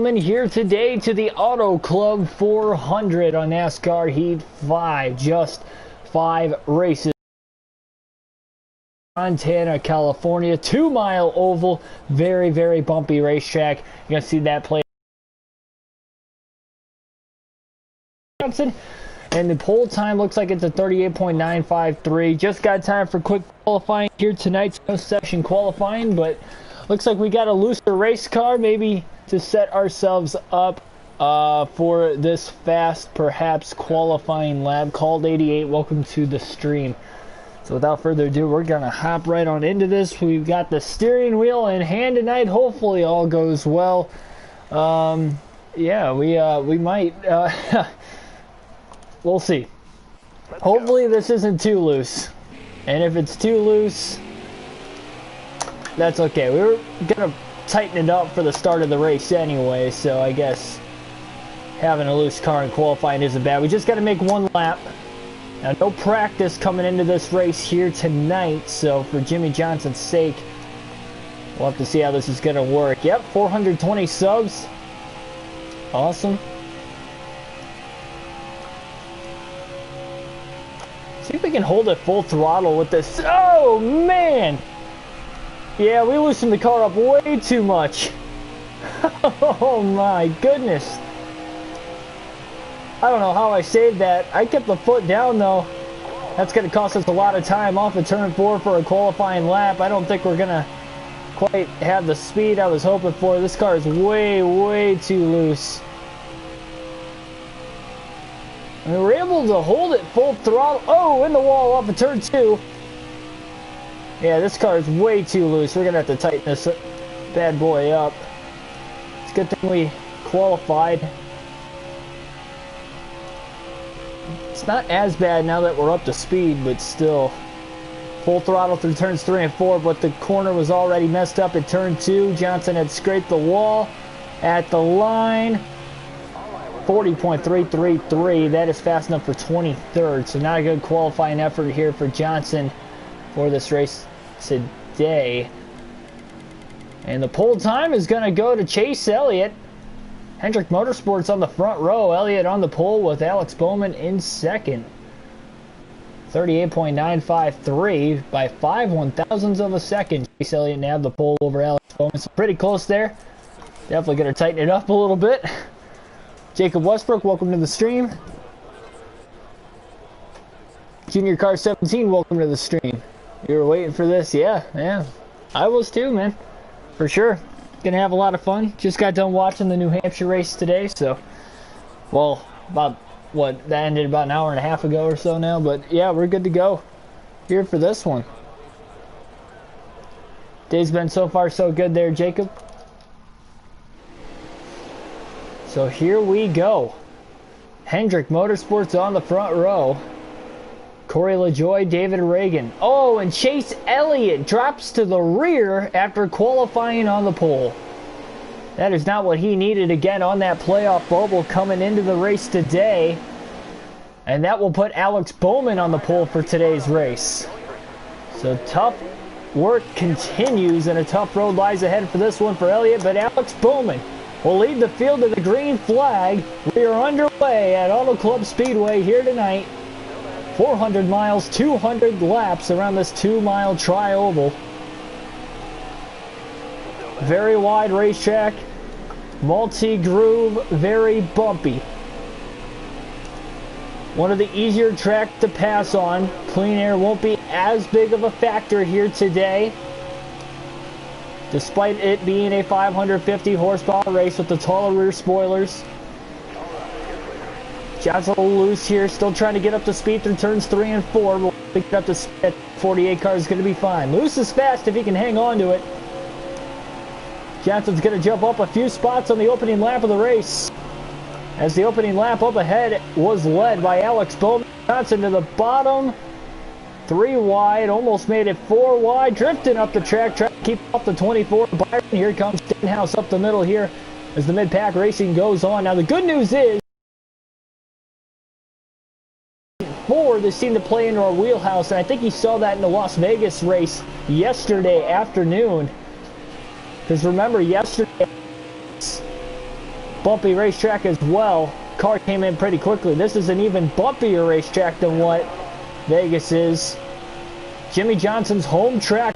Here today to the Auto Club 400 on NASCAR Heat 5. Just 5 races. Montana, California, 2-mile oval, very bumpy racetrack. You're gonna see that play. Johnson, and the pole time looks like it's a 38.953. Just got time for quick qualifying here tonight. No session qualifying, but looks like we got a looser race car, maybe to set ourselves up for this fast, perhaps qualifying lap. Called 88. Welcome to the stream. So without further ado, we're gonna hop right on into this. We've got the steering wheel in hand tonight. Hopefully all goes well. Yeah, we might. We'll see. Hopefully this isn't too loose. And if it's too loose, that's okay. We were gonna tighten it up for the start of the race anyway, so I guess having a loose car in qualifying isn't bad. We just got to make one lap. Now, no practice coming into this race here tonight, so for Jimmy Johnson's sake, we'll have to see how this is going to work. Yep, 420 subs. Awesome. See if we can hold it full throttle with this. Oh, man! Yeah, we loosened the car up way too much. Oh, my goodness. I don't know how I saved that. I kept the foot down, though. That's going to cost us a lot of time off of turn 4 for a qualifying lap. I don't think we're going to quite have the speed I was hoping for. This car is way too loose. And we were able to hold it full throttle. Oh, in the wall off of turn 2. Yeah, this car is way too loose. We're going to have to tighten this bad boy up. It's a good thing we qualified. It's not as bad now that we're up to speed, but still. Full throttle through turns 3 and 4, but the corner was already messed up at turn 2. Johnson had scraped the wall at the line. 40.333. That is fast enough for 23rd. So not a good qualifying effort here for Johnson for this race today. And the pole time is going to go to Chase Elliott. Hendrick Motorsports on the front row. Elliott on the pole with Alex Bowman in second. 38.953 by 5/1000ths of a second. Chase Elliott nabbed the pole over Alex Bowman. So pretty close there. Definitely going to tighten it up a little bit. Jacob Westbrook, welcome to the stream. Junior Car 17, welcome to the stream. You were waiting for this? Yeah. I was too, man. For sure. Gonna have a lot of fun. Just got done watching the New Hampshire race today, so, well, about what, that ended about an hour and a half ago or so now, but yeah, we're good to go here for this one. Day's been so far so good there, Jacob. So here we go. Hendrick Motorsports on the front row. Corey LaJoie, David Reagan. Oh, and Chase Elliott drops to the rear after qualifying on the pole. That is not what he needed again on that playoff bubble coming into the race today. And that will put Alex Bowman on the pole for today's race. So tough work continues and a tough road lies ahead for this one for Elliott, but Alex Bowman will lead the field to the green flag. We are underway at Auto Club Speedway here tonight. 400 miles, 200 laps around this 2-mile tri-oval. Very wide racetrack, multi-groove, very bumpy. One of the easier tracks to pass on. Clean air won't be as big of a factor here today, despite it being a 550 horsepower race with the taller rear spoilers. Johnson a little loose here, still trying to get up to speed through turns 3 and 4. We'll get up to speed. 48 car is going to be fine. Loose is fast if he can hang on to it. Johnson's going to jump up a few spots on the opening lap of the race, as the opening lap up ahead was led by Alex Bowman. Johnson to the bottom, 3 wide, almost made it 4 wide, drifting up the track, trying to keep off the 24. Byron, here comes Stenhouse up the middle here as the mid-pack racing goes on. Now the good news is, this seemed to play into our wheelhouse, and I think he saw that in the Las Vegas race yesterday afternoon. Because remember, yesterday bumpy racetrack as well. Car came in pretty quickly. This is an even bumpier racetrack than what Vegas is. Jimmy Johnson's home track.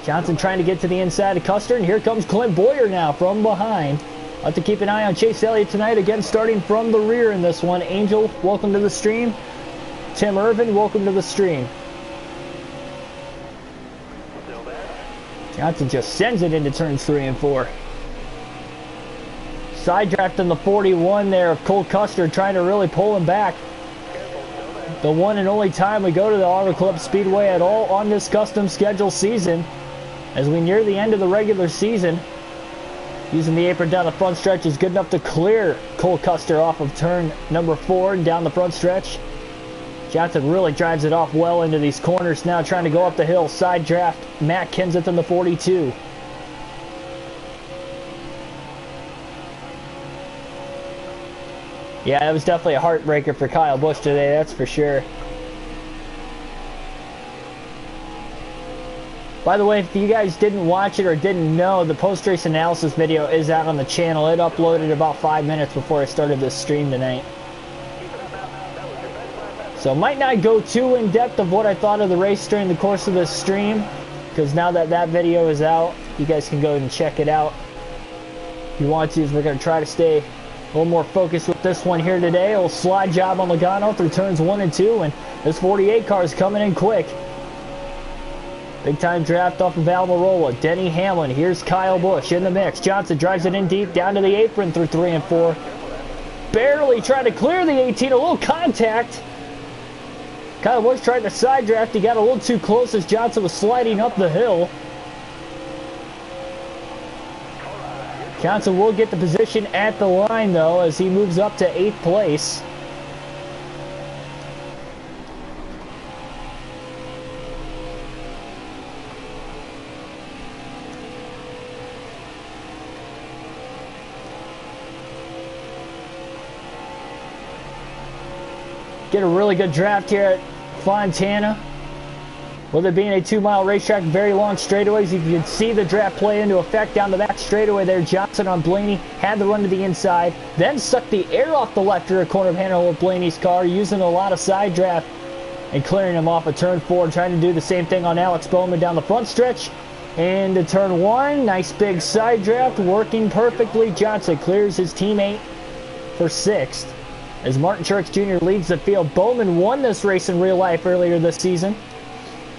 Johnson trying to get to the inside of Custer, and here comes Clint Boyer now from behind. I'll have to keep an eye on Chase Elliott tonight, again starting from the rear in this one. Angel, welcome to the stream. Tim Irvin, welcome to the stream. Johnson just sends it into turns 3 and 4. Side draft in the 41 there of Cole Custer, trying to really pull him back. The one and only time we go to the Auto Club Speedway at all on this custom schedule season. As we near the end of the regular season, using the apron down the front stretch is good enough to clear Cole Custer off of turn number 4 and down the front stretch. Johnson really drives it off well into these corners now, trying to go up the hill. Side draft, Matt Kenseth in the 42. Yeah, that was definitely a heartbreaker for Kyle Busch today, that's for sure. By the way, if you guys didn't watch it or didn't know, the post-race analysis video is out on the channel. It uploaded about 5 minutes before I started this stream tonight. So might not go too in-depth of what I thought of the race during the course of this stream, because now that that video is out, you guys can go and check it out if you want to. We're going to try to stay a little more focused with this one here today. A little slide job on Logano through turns 1 and 2, and this 48 car is coming in quick. Big time draft off of Almirola. Denny Hamlin. Here's Kyle Busch in the mix. Johnson drives it in deep down to the apron through 3 and 4. Barely trying to clear the 18. A little contact. Kyle Busch tried to side draft. He got a little too close as Johnson was sliding up the hill. Johnson will get the position at the line though as he moves up to 8th place. Get a really good draft here at Fontana. With it being a 2-mile racetrack, very long straightaways, you can see the draft play into effect down the back straightaway there. Johnson on Blaney had the run to the inside, then sucked the air off the left rear corner of handle of Blaney's car, using a lot of side draft and clearing him off of turn 4, trying to do the same thing on Alex Bowman down the front stretch. Into turn 1, nice big side draft, working perfectly. Johnson clears his teammate for 6th. As Martin Truex Jr. leads the field. Bowman won this race in real life earlier this season.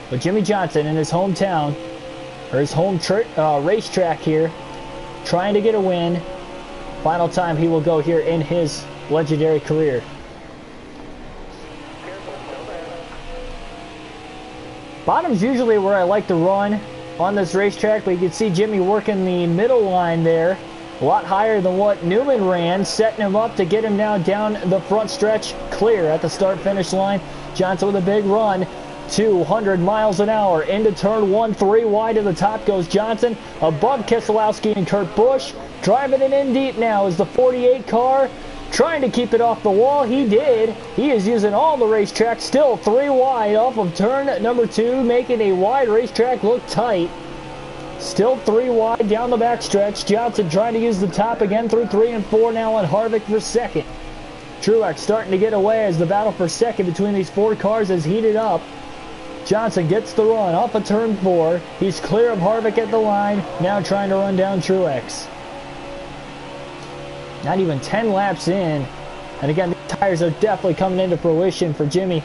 But Jimmy Johnson in his hometown, or his home racetrack here, trying to get a win. Final time he will go here in his legendary career. Bottom's usually where I like to run on this racetrack, but you can see Jimmy working the middle line there. A lot higher than what Newman ran, setting him up to get him now down the front stretch, clear at the start-finish line. Johnson with a big run, 200 miles an hour into turn 1, 3 wide to the top goes Johnson, above Keselowski and Kurt Busch, driving it in deep now is the 48 car, trying to keep it off the wall. He did. He is using all the racetrack, still 3 wide off of turn number 2, making a wide racetrack look tight. Still 3 wide down the backstretch. Johnson trying to use the top again through 3 and 4 now on Harvick for 2nd. Truex starting to get away as the battle for 2nd between these 4 cars has heated up. Johnson gets the run off of turn 4. He's clear of Harvick at the line. Now trying to run down Truex. Not even 10 laps in. And again, the tires are definitely coming into fruition for Jimmy.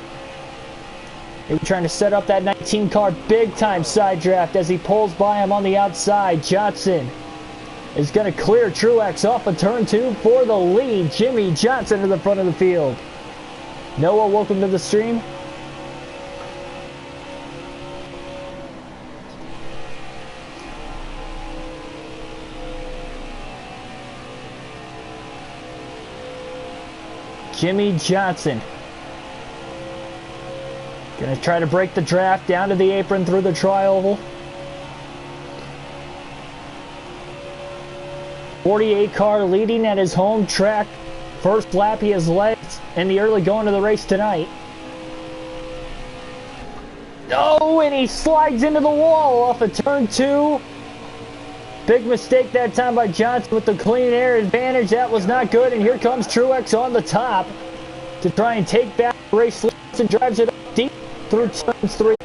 They were trying to set up that 19 car big time side draft as he pulls by him on the outside. Johnson is going to clear Truex off of turn 2 for the lead. Jimmy Johnson to the front of the field. Noah, welcome to the stream. Jimmy Johnson gonna try to break the draft down to the apron through the tri-oval. 48 car leading at his home track. First lap he has led in the early going of the race tonight. Oh, and he slides into the wall off of turn 2. Big mistake that time by Johnson with the clean air advantage. That was not good. And here comes Truex on the top to try and take back the race. And drives it up deep through turns 3.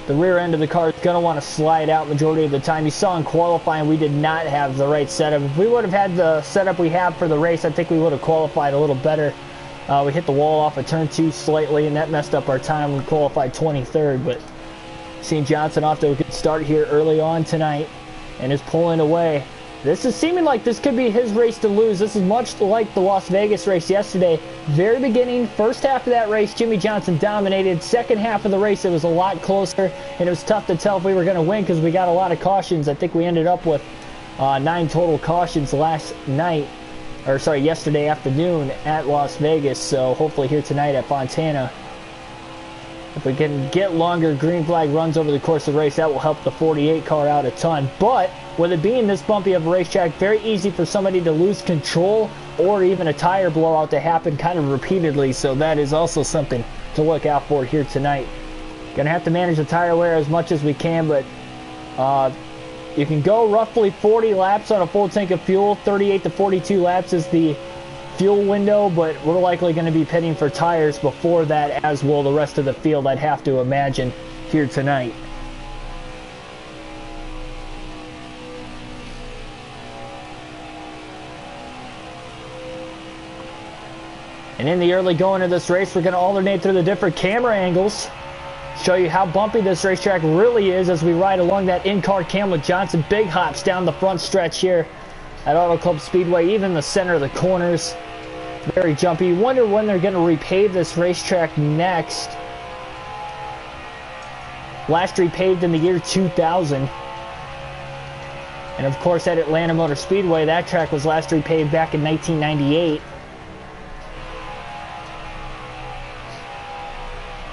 The rear end of the car is going to want to slide out majority of the time. You saw in qualifying we did not have the right setup. If we would have had the setup we have for the race, I think we would have qualified a little better. We hit the wall off of turn 2 slightly, and that messed up our time. We qualified 23rd, but seeing Johnson off to a good start here early on tonight and is pulling away. This is seeming like this could be his race to lose. This is much like the Las Vegas race yesterday. Very beginning, first half of that race, Jimmy Johnson dominated. Second half of the race, it was a lot closer, and it was tough to tell if we were going to win because we got a lot of cautions. I think we ended up with 9 total cautions yesterday afternoon at Las Vegas. So hopefully here tonight at Fontana, if we can get longer green flag runs over the course of the race, that will help the 48 car out a ton. But with it being this bumpy of a racetrack, very easy for somebody to lose control or even a tire blowout to happen kind of repeatedly. So that is also something to look out for here tonight. Gonna have to manage the tire wear as much as we can, but you can go roughly 40 laps on a full tank of fuel. 38 to 42 laps is the fuel window, but we're likely going to be pitting for tires before that, as will the rest of the field, I'd have to imagine, here tonight. And in the early going of this race, we're going to alternate through the different camera angles, show you how bumpy this racetrack really is as we ride along that in-car cam with Johnson. Big hops down the front stretch here at Auto Club Speedway, even the center of the corners. Very jumpy. You wonder when they're going to repave this racetrack next. Last repaved in the year 2000. And of course at Atlanta Motor Speedway, that track was last repaved back in 1998.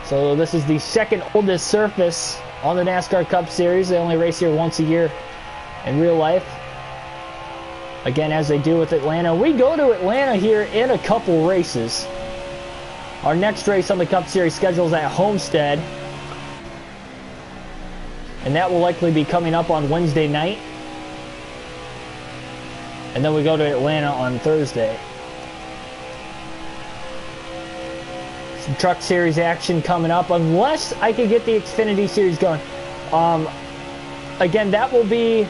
So this is the second oldest surface on the NASCAR Cup Series. They only race here once a year in real life. Again, as they do with Atlanta. We go to Atlanta here in a couple races. Our next race on the Cup Series schedule is at Homestead. And that will likely be coming up on Wednesday night. And then we go to Atlanta on Thursday. Some Truck Series action coming up, unless I could get the Xfinity Series going. Again, that will be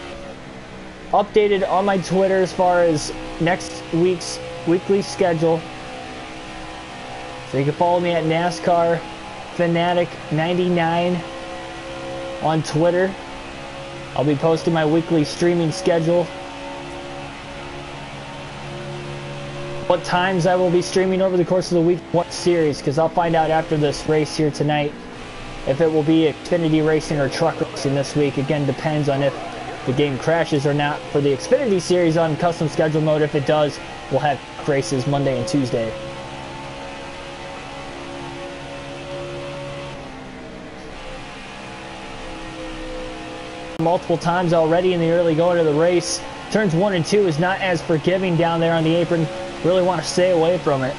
updated on my Twitter as far as next week's weekly schedule. So you can follow me at NASCAR Fanatic 99 on Twitter. I'll be posting my weekly streaming schedule. What times I will be streaming over the course of the week, what series, because I'll find out after this race here tonight if it will be Xfinity racing or truck racing this week. Again, depends on if the game crashes or not for the Xfinity Series on custom schedule mode. If it does, we'll have races Monday and Tuesday. Multiple times already in the early going of the race. Turns 1 and 2 is not as forgiving down there on the apron. Really want to stay away from it.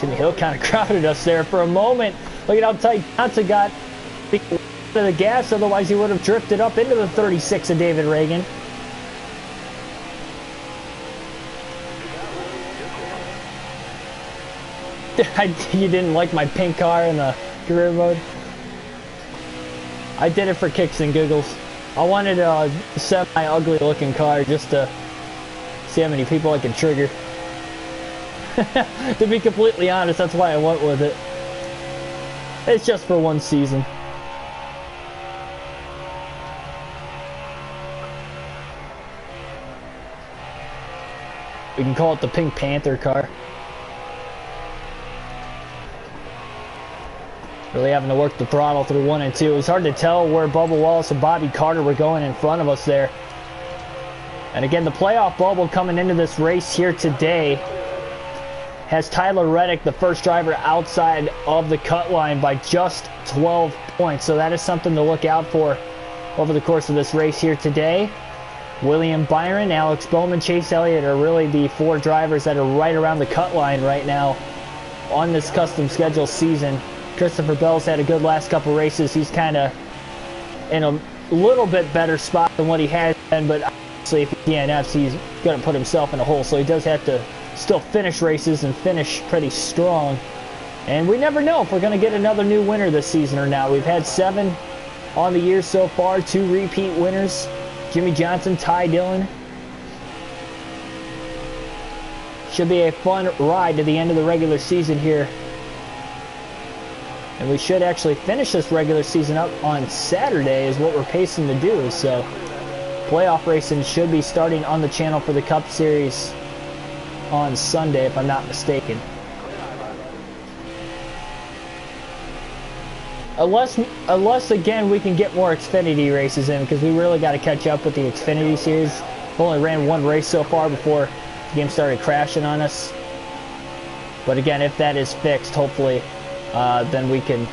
Jimmy Hill kind of crowded us there for a moment. Look at how tight Johnson got to the gas, otherwise he would have drifted up into the 36 of David Reagan. You didn't like my pink car in the career mode? I did it for kicks and giggles. I wanted a semi-ugly looking car just to see how many people I could trigger. To be completely honest, that's why I went with it. It's just for one season. We can call it the Pink Panther car. Really having to work the throttle through 1 and 2. It's hard to tell where Bubba Wallace and Bobby Carter were going in front of us there. And again, the playoff bubble coming into this race here today has Tyler Reddick, the first driver outside of the cut line, by just 12 points. So that is something to look out for over the course of this race here today. William Byron, Alex Bowman, Chase Elliott are really the 4 drivers that are right around the cut line right now on this custom schedule season. Christopher Bell's had a good last couple races. He's kind of in a little bit better spot than what he has been, but obviously if he DNFs, he's going to put himself in a hole. So he does have to still finish races and finish pretty strong. And we never know if we're going to get another new winner this season or not. We've had 7 on the year so far, 2 repeat winners. Jimmy Johnson, Ty Dillon. Should be a fun ride to the end of the regular season here. And we should actually finish this regular season up on Saturday is what we're pacing to do. So playoff racing should be starting on the channel for the Cup Series on Sunday, if I'm not mistaken. Unless again we can get more Xfinity races in, because we really got to catch up with the Xfinity series. We've only ran 1 race so far before the game started crashing on us. But again, if that is fixed, hopefully then we can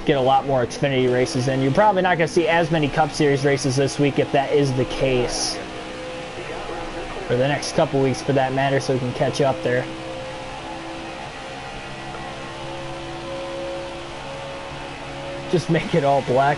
get a lot more Xfinity races in. You're probably not going to see as many Cup Series races this week if that is the case. For the next couple weeks for that matter, so we can catch up there. Just make it all black.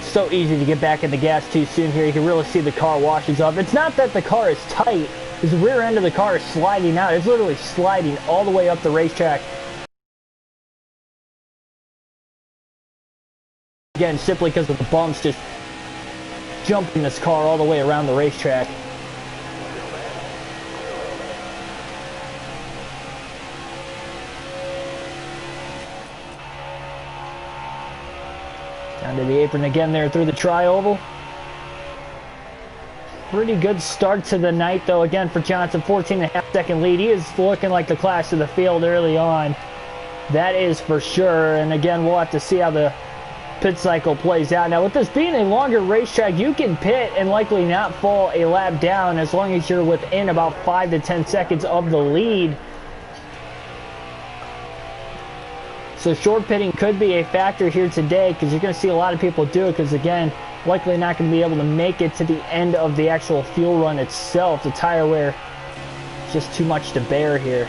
So easy to get back in the gas too soon here. You can really see the car washes up. It's not that the car is tight. The rear end of the car is sliding out. It's literally sliding all the way up the racetrack. Again, simply because of the bumps just jumping this car all the way around the racetrack. Down to the apron again there through the tri-oval. Pretty good start to the night though again for Johnson, 14.5 second lead. He is looking like the class of the field early on. That is for sure. And again, we'll have to see how the pit cycle plays out. Now with this being a longer racetrack, you can pit and likely not fall a lap down as long as you're within about 5 to 10 seconds of the lead. So short pitting could be a factor here today, because you're going to see a lot of people do it, because again, likely not going to be able to make it to the end of the actual fuel run itself. The tire wear is just too much to bear here.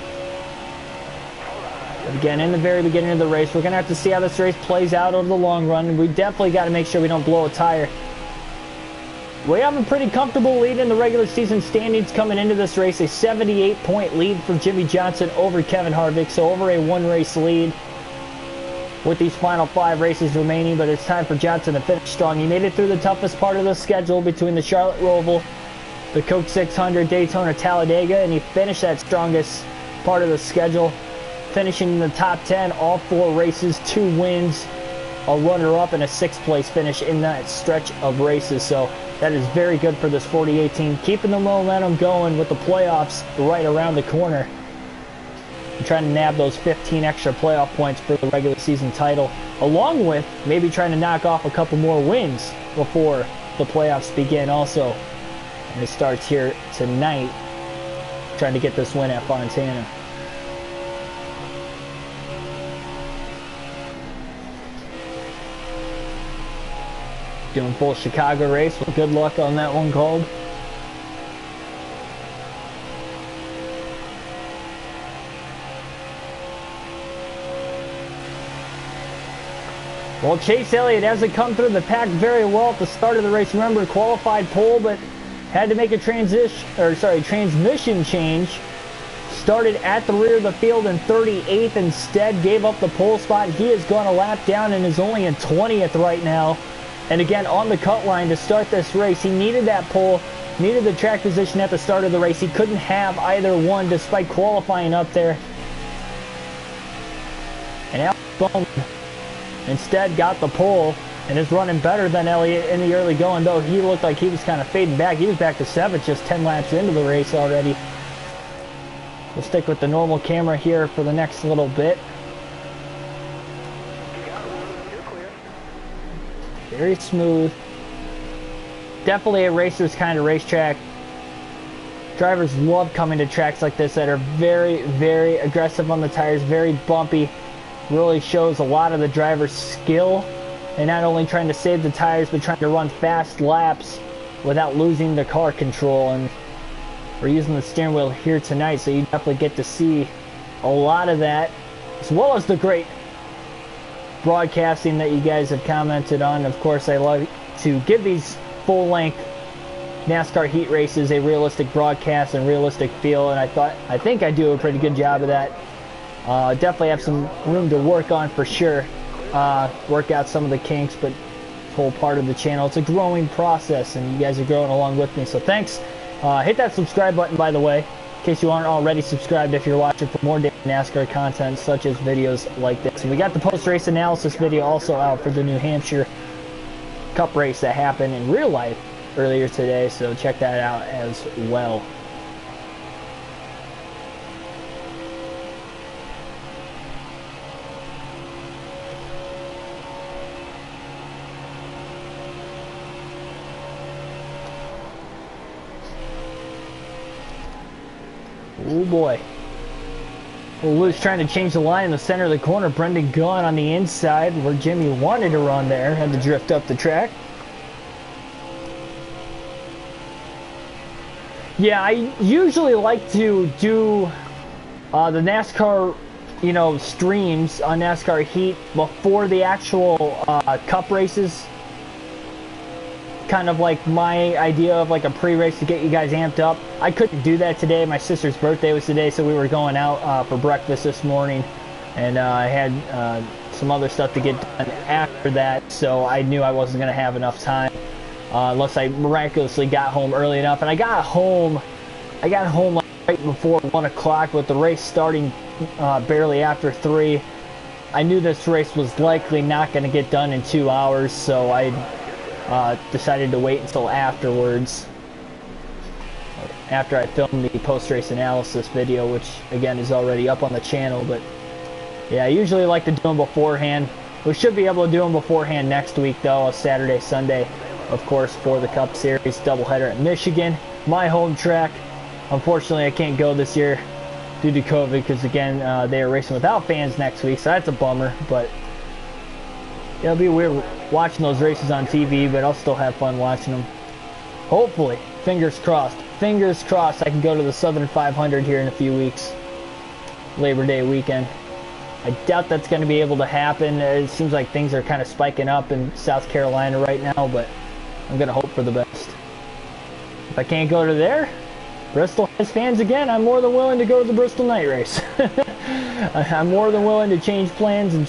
But again, in the very beginning of the race, we're going to have to see how this race plays out over the long run. We definitely got to make sure we don't blow a tire. We have a pretty comfortable lead in the regular season standings coming into this race. A 78-point lead for Jimmy Johnson over Kevin Harvick, so over a 1-race lead with these final 5 races remaining. But it's time for Johnson to finish strong. He made it through the toughest part of the schedule between the Charlotte Roval, the Coke 600, Daytona, Talladega, and he finished that strongest part of the schedule, finishing in the top 10 all 4 races, 2 wins, a runner-up, and a 6th place finish in that stretch of races. So that is very good for this 48 team, keeping the momentum going with the playoffs right around the corner. And trying to nab those 15 extra playoff points for the regular season title, along with maybe trying to knock off a couple more wins before the playoffs begin also. And it starts here tonight, trying to get this win at Fontana. Doing full Chicago race. Well, good luck on that one called. Well, Chase Elliott hasn't come through the pack very well at the start of the race. Remember, qualified pole, but had to make a transmission change. Started at the rear of the field in 38th instead, gave up the pole spot. He has gone a lap down and is only in 20th right now. And again, on the cut line to start this race, he needed that pole, needed the track position at the start of the race. He couldn't have either one despite qualifying up there. And Alex Bowman instead got the pole and is running better than Elliott in the early going, though he looked like he was kind of fading back. He was back to 7th just 10 laps into the race already. We'll stick with the normal camera here for the next little bit. Very smooth. Definitely a racer's kind of racetrack. Drivers love coming to tracks like this that are very, very aggressive on the tires, very bumpy. Really shows a lot of the driver's skill and not only trying to save the tires, but trying to run fast laps without losing the car control. And we're using the steering wheel here tonight, so you definitely get to see a lot of that, as well as the great broadcasting that you guys have commented on. Of course, I like to give these full-length NASCAR Heat races a realistic broadcast and realistic feel, and I think I do a pretty good job of that. Definitely have some room to work on for sure. Work out some of the kinks, but whole part of the channel. It's a growing process, and you guys are growing along with me, so thanks. Hit that subscribe button, by the way, in case you aren't already subscribed, if you're watching for more daily NASCAR content such as videos like this. And we got the post-race analysis video also out for the New Hampshire Cup race that happened in real life earlier today, so check that out as well. Oh boy. Well, Lewis trying to change the line in the center of the corner. Brendan Gaughan on the inside where Jimmy wanted to run there. Had to drift up the track. Yeah, I usually like to do the NASCAR, streams on NASCAR Heat before the actual Cup races. Kind of like my idea of like a pre-race to get you guys amped up. I couldn't do that today. My sister's birthday was today, so we were going out for breakfast this morning, and I had some other stuff to get done after that, so I knew I wasn't going to have enough time unless I miraculously got home early enough. And I got home like right before 1 o'clock with the race starting barely after 3. I knew this race was likely not going to get done in 2 hours, so I decided to wait until afterwards, after I filmed the post-race analysis video, which again is already up on the channel. But yeah, I usually like to do them beforehand. We should be able to do them beforehand next week though, Saturday, Sunday, of course, for the Cup Series doubleheader at Michigan, my home track. Unfortunately, I can't go this year due to COVID, because again, they are racing without fans next week, so that's a bummer. But it'll be weird watching those races on TV, but I'll still have fun watching them. Hopefully, fingers crossed, I can go to the Southern 500 here in a few weeks. Labor Day weekend. I doubt that's going to be able to happen. It seems like things are kind of spiking up in South Carolina right now, but I'm going to hope for the best. If I can't go to there, Bristol has fans again, I'm more than willing to go to the Bristol night race. I'm more than willing to change plans and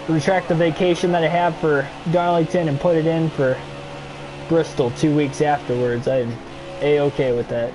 retract the vacation that I have for Darlington and put it in for Bristol 2 weeks afterwards. I'm A-okay with that.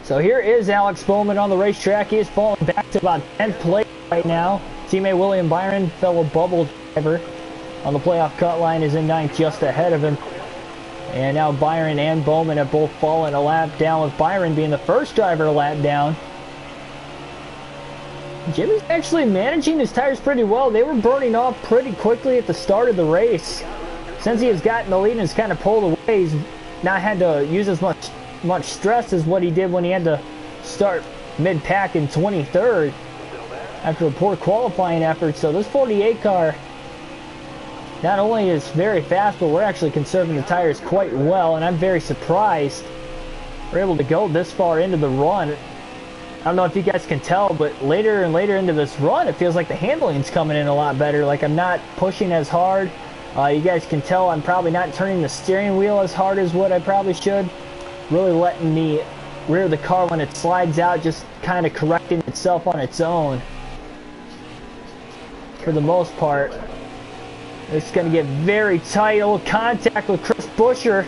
So here is Alex Bowman on the racetrack. He is falling back to about 10th place right now. Teammate William Byron, fellow bubble driver on the playoff cut line, is in 9th, just ahead of him. And now Byron and Bowman have both fallen a lap down, with Byron being the first driver to lap down. Jimmy's actually managing his tires pretty well. They were burning off pretty quickly at the start of the race. Since he has gotten the lead and has kind of pulled away, he's not had to use as much stress as what he did when he had to start mid-pack in 23rd after a poor qualifying effort. So this 48 car not only is very fast, but we're actually conserving the tires quite well, and I'm very surprised we're able to go this far into the run. I don't know if you guys can tell, but later and later into this run, it feels like the handling's coming in a lot better. Like, I'm not pushing as hard. You guys can tell I'm probably not turning the steering wheel as hard as what I probably should. Really letting the rear of the car, when it slides out, just kind of correcting itself on its own. For the most part, it's going to get very tight. A little contact with Chris Buescher.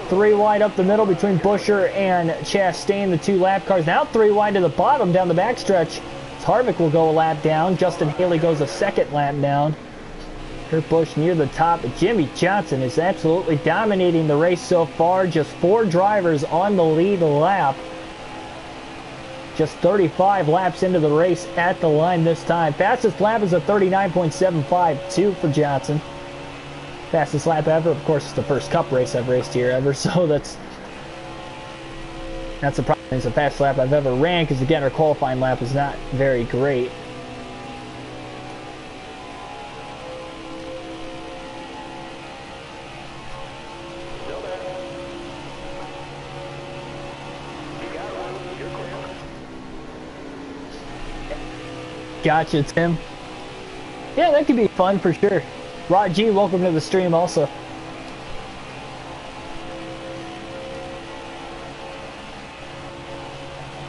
3 wide up the middle between Buescher and Chastain, the 2 lap cars. Now 3 wide to the bottom down the backstretch. Harvick will go a lap down. Justin Haley goes a 2nd lap down. Kurt Busch near the top. Jimmy Johnson is absolutely dominating the race so far. Just 4 drivers on the lead lap. Just 35 laps into the race at the line this time. Fastest lap is a 39.752 for Johnson. Fastest lap ever. Of course, it's the first Cup race I've raced here ever, so that's the problem. It's the fastest lap I've ever ran, because again, our qualifying lap is not very great. Gotcha, Tim. Yeah, that could be fun for sure. Rod G, welcome to the stream also.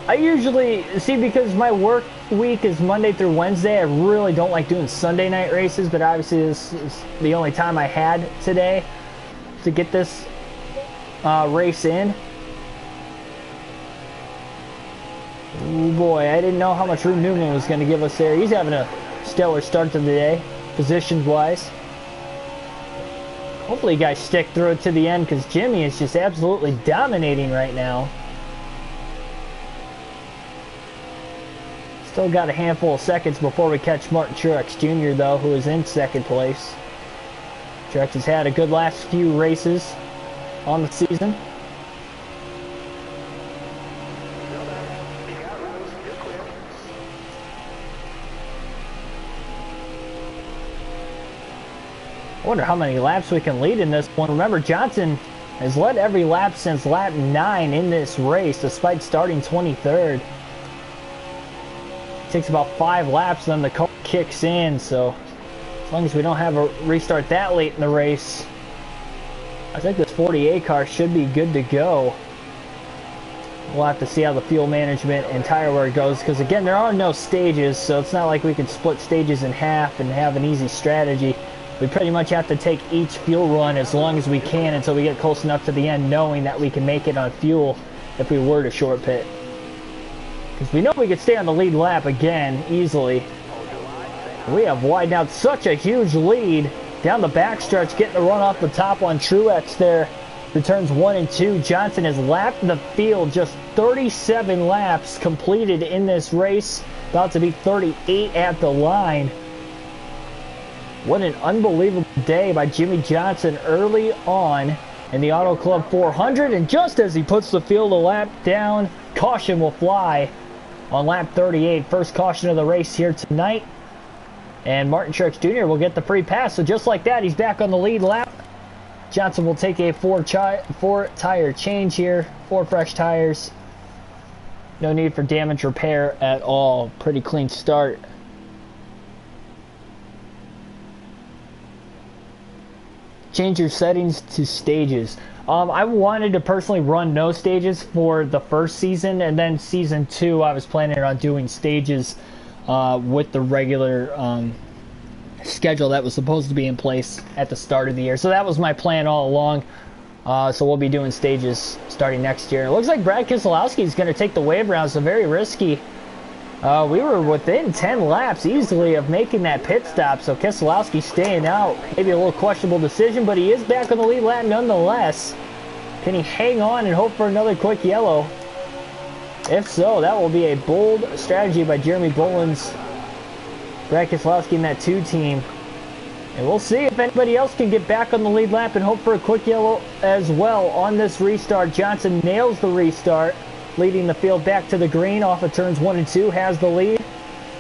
I usually, see, because my work week is Monday through Wednesday, I really don't like doing Sunday night races, but obviously this is the only time I had today to get this race in. Oh boy, I didn't know how much room Newman was going to give us there. He's having a stellar start to the day, positions-wise. Hopefully you guys stick through it to the end, because Jimmy is just absolutely dominating right now. Still got a handful of seconds before we catch Martin Truex Jr. though, who is in second place. Truex has had a good last few races on the season. I wonder how many laps we can lead in this one. Remember, Johnson has led every lap since lap 9 in this race, despite starting 23rd. It takes about 5 laps, then the car kicks in, so as long as we don't have a restart that late in the race, I think this 48 car should be good to go. We'll have to see how the fuel management and tire wear goes, because again, there are no stages, so it's not like we can split stages in half and have an easy strategy. We pretty much have to take each fuel run as long as we can until we get close enough to the end, knowing that we can make it on fuel if we were to short pit. Because we know we could stay on the lead lap again easily. We have widened out such a huge lead down the backstretch, getting the run off the top on Truex there. Returns 1 and 2. Johnson has lapped the field, just 37 laps completed in this race, about to be 38 at the line. What an unbelievable day by Jimmy Johnson early on in the Auto Club 400, and just as he puts the field a lap down, caution will fly on lap 38. First caution of the race here tonight, and Martin Truex Jr. will get the free pass. So just like that, he's back on the lead lap. Johnson will take a four tire change here, 4 fresh tires. No need for damage repair at all. Pretty clean start. Change your settings to stages. I wanted to personally run no stages for the first season, and then season 2 I was planning on doing stages with the regular schedule that was supposed to be in place at the start of the year. So that was my plan all along. So we'll be doing stages starting next year. It looks like Brad Keselowski is going to take the wave round, so very risky. We were within 10 laps easily of making that pit stop, so Keselowski staying out. Maybe a little questionable decision, but he is back on the lead lap nonetheless. Can he hang on and hope for another quick yellow? If so, that will be a bold strategy by Jeremy Boland's Brad Keselowski in that 2 team. And we'll see if anybody else can get back on the lead lap and hope for a quick yellow as well on this restart. Johnson nails the restart, leading the field back to the green off of turns 1 and 2, has the lead.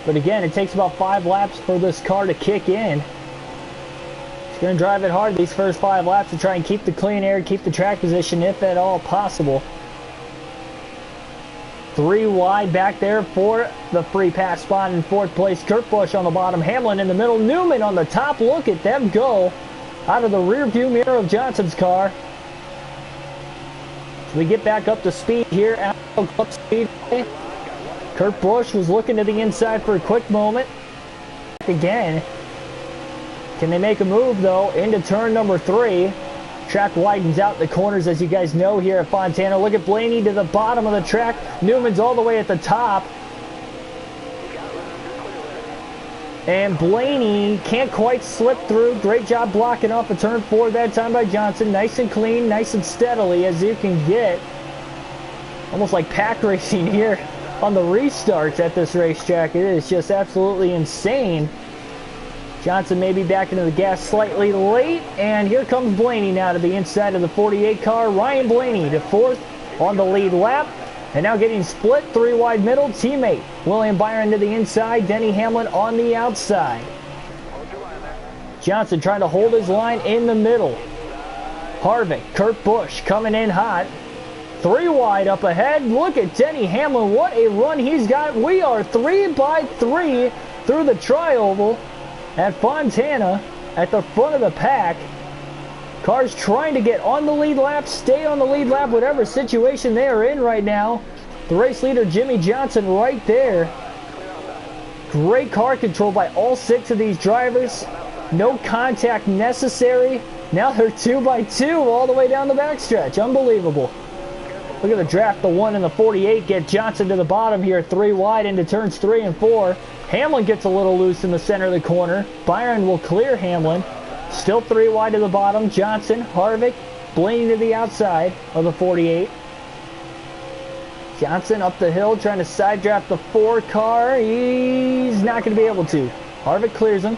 But again, it takes about 5 laps for this car to kick in. He's going to drive it hard these first 5 laps to try and keep the clean air, keep the track position if at all possible. 3 wide back there for the free pass spot in 4th place. Kurt Busch on the bottom, Hamlin in the middle, Newman on the top. Look at them go out of the rear view mirror of Johnson's car. We get back up to speed here at Club Speedway. Kurt Busch was looking to the inside for a quick moment. Again, can they make a move though into turn number 3? Track widens out the corners, as you guys know, here at Fontana. Look at Blaney to the bottom of the track. Newman's all the way at the top. And Blaney can't quite slip through. Great job blocking off of turn 4 that time by Johnson. Nice and clean, nice and steadily as you can get. Almost like pack racing here on the restarts at this racetrack. It is just absolutely insane. Johnson may be back into the gas slightly late, and here comes Blaney now to the inside of the 48 car. Ryan Blaney to fourth on the lead lap, and now getting split 3 wide middle. Teammate William Byron to the inside, Denny Hamlin on the outside. Johnson trying to hold his line in the middle. Harvick, Kurt Busch coming in hot. 3 wide up ahead. Look at Denny Hamlin. What a run he's got. We are 3 by 3 through the tri-oval at Fontana at the front of the pack. Cars trying to get on the lead lap, stay on the lead lap, whatever situation they are in right now. The race leader, Jimmy Johnson, right there. Great car control by all 6 of these drivers. No contact necessary. Now they're 2 by 2 all the way down the backstretch. Unbelievable. Look at the draft. The 1 and the 48 get Johnson to the bottom here. 3 wide into turns 3 and 4. Hamlin gets a little loose in the center of the corner. Byron will clear Hamlin. Still 3 wide to the bottom. Johnson, Harvick, Blaney to the outside of the 48. Johnson up the hill trying to side draft the 4 car. He's not going to be able to. Harvick clears him.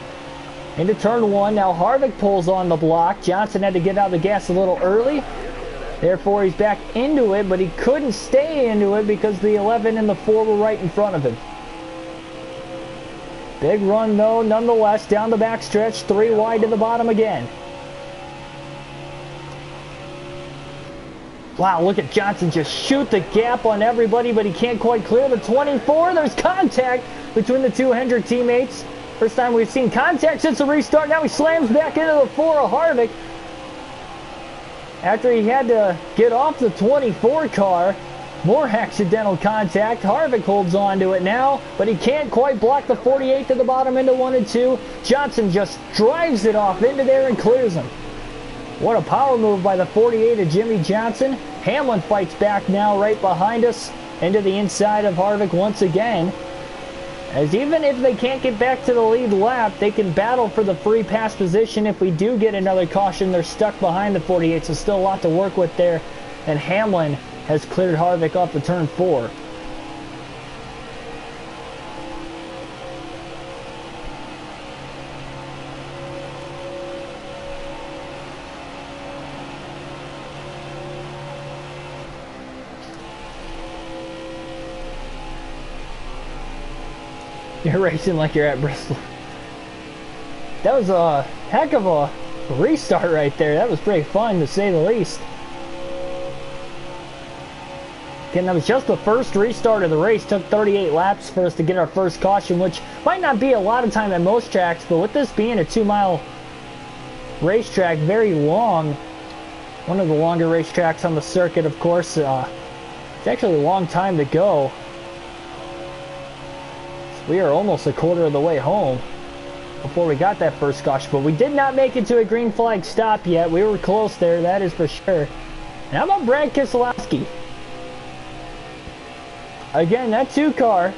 Into turn 1. Now Harvick pulls on the block. Johnson had to get out of the gas a little early. Therefore, he's back into it, but he couldn't stay into it because the 11 and the 4 were right in front of him. Big run, though, nonetheless, down the backstretch. 3 wide to the bottom again. Wow, look at Johnson just shoot the gap on everybody, but he can't quite clear the 24. There's contact between the 2 Hendrick teammates. First time we've seen contact since the restart. Now he slams back into the 4 of Harvick. After he had to get off the 24 car, more accidental contact. Harvick holds on to it now, but he can't quite block the 48 to the bottom into 1 and 2. Johnson just drives it off into there and clears him. What a power move by the 48 of Jimmy Johnson. Hamlin fights back now right behind us into the inside of Harvick once again. As even if they can't get back to the lead lap, they can battle for the free pass position. If we do get another caution, they're stuck behind the 48, so still a lot to work with there. And Hamlin has cleared Harvick off the turn 4. You're racing like you're at Bristol. That was a heck of a restart right there. That was pretty fun, to say the least. Again, that was just the first restart of the race. Took 38 laps for us to get our first caution, which might not be a lot of time at most tracks, but with this being a 2-mile racetrack, very long, one of the longer racetracks on the circuit, of course, it's actually a long time to go. We are almost a quarter of the way home before we got that first caution, but we did not make it to a green flag stop yet. We were close there, that is for sure. And how about Brad Keselowski? Again, that 2 car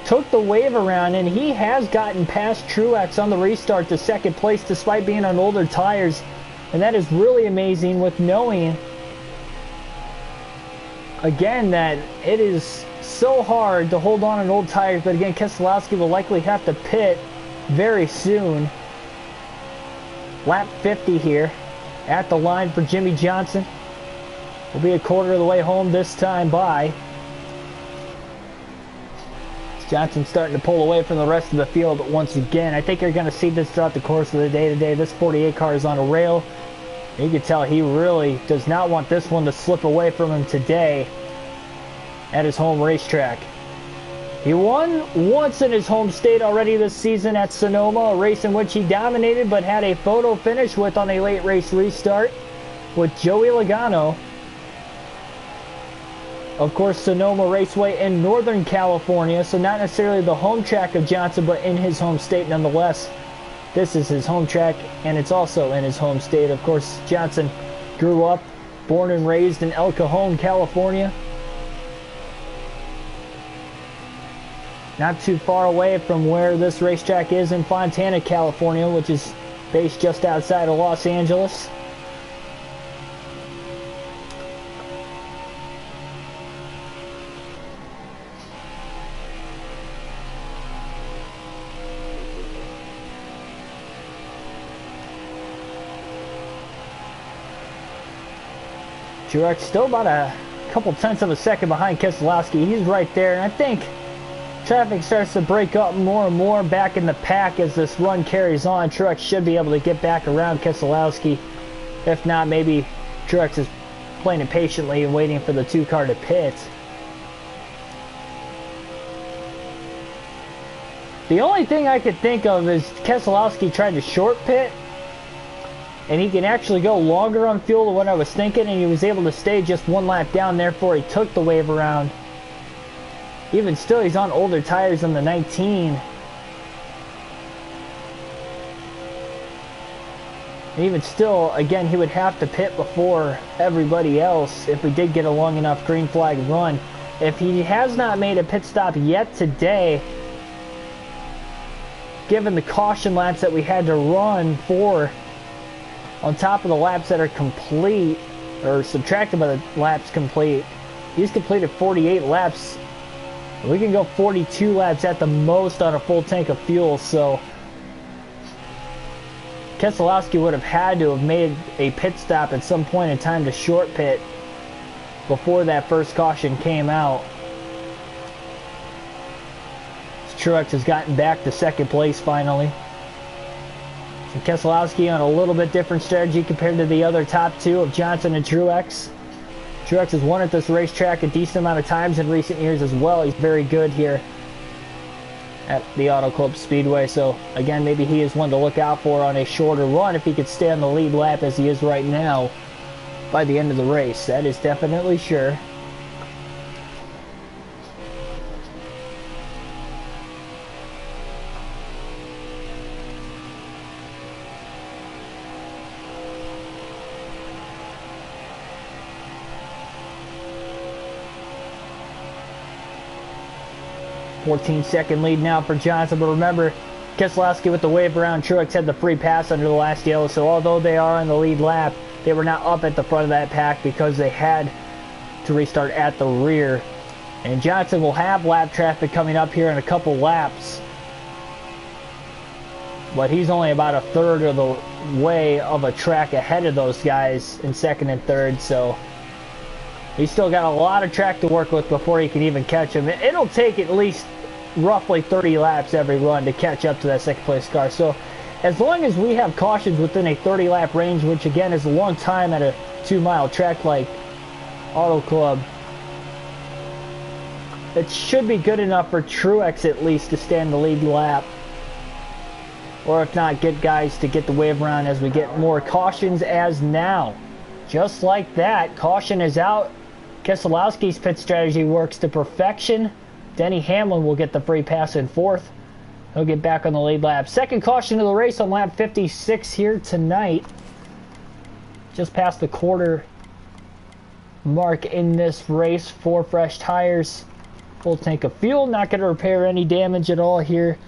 took the wave around, and he has gotten past Truex on the restart to second place despite being on older tires. And that is really amazing, with knowing, again, that it is so hard to hold on old tires. But again, Keselowski will likely have to pit very soon. Lap 50 here at the line for Jimmy Johnson. We'll be a quarter of the way home this time by. Johnson starting to pull away from the rest of the field once again. I think you're going to see this throughout the course of the day today. This 48 car is on a rail. You can tell he really does not want this one to slip away from him today at his home racetrack. He won once in his home state already this season at Sonoma, a race in which he dominated but had a photo finish with on a late race restart with Joey Logano. Of course, Sonoma Raceway in Northern California, so not necessarily the home track of Johnson, but in his home state nonetheless. This is his home track, and it's also in his home state. Of course, Johnson grew up, born and raised in El Cajon, California. Not too far away from where this racetrack is in Fontana, California, which is based just outside of Los Angeles. Truex still about a couple tenths of a second behind Keselowski. He's right there, and I think traffic starts to break up more and more back in the pack as this run carries on. Truex should be able to get back around Keselowski. If not, maybe Truex is playing it patiently and waiting for the 2 car to pit. The only thing I could think of is Keselowski tried to short pit, and he can actually go longer on fuel than what I was thinking, and he was able to stay just 1 lap down, therefore he took the wave around. Even still, he's on older tires than the 19. And even still, again, he would have to pit before everybody else if we did get a long enough green flag run. If he has not made a pit stop yet today, given the caution laps that we had to run for, on top of the laps that are complete, or subtracted by the laps complete, he's completed 48 laps. We can go 42 laps at the most on a full tank of fuel, so Keselowski would have had to have made a pit stop at some point in time to short pit before that first caution came out. Truex has gotten back to second place finally. And Keselowski on a little bit different strategy compared to the other top 2 of Johnson and Truex. Truex has won at this racetrack a decent amount of times in recent years as well. He's very good here at the Auto Club Speedway. So again, maybe he is one to look out for on a shorter run if he could stay on the lead lap as he is right now by the end of the race. That is definitely sure. 14-second lead now for Johnson, but remember, Keselowski with the wave around, Truex had the free pass under the last yellow, so although they are on the lead lap, they were not up at the front of that pack because they had to restart at the rear. And Johnson will have lap traffic coming up here in a couple laps, but he's only about a third of the way of a track ahead of those guys in second and third, so he's still got a lot of track to work with before he can even catch him. It'll take at least roughly 30 laps every run to catch up to that second place car. So as long as we have cautions within a 30 lap range, which again is a long time at a 2-mile track like Auto Club, it should be good enough for Truex at least to stay in the lead lap. Or if not, get guys to get the wave around as we get more cautions as now. Just like that, caution is out. Keselowski's pit strategy works to perfection. Denny Hamlin will get the free pass in fourth. He'll get back on the lead lap. Second caution of the race on lap 56 here tonight. Just past the quarter mark in this race. 4 fresh tires. Full tank of fuel. Not going to repair any damage at all here.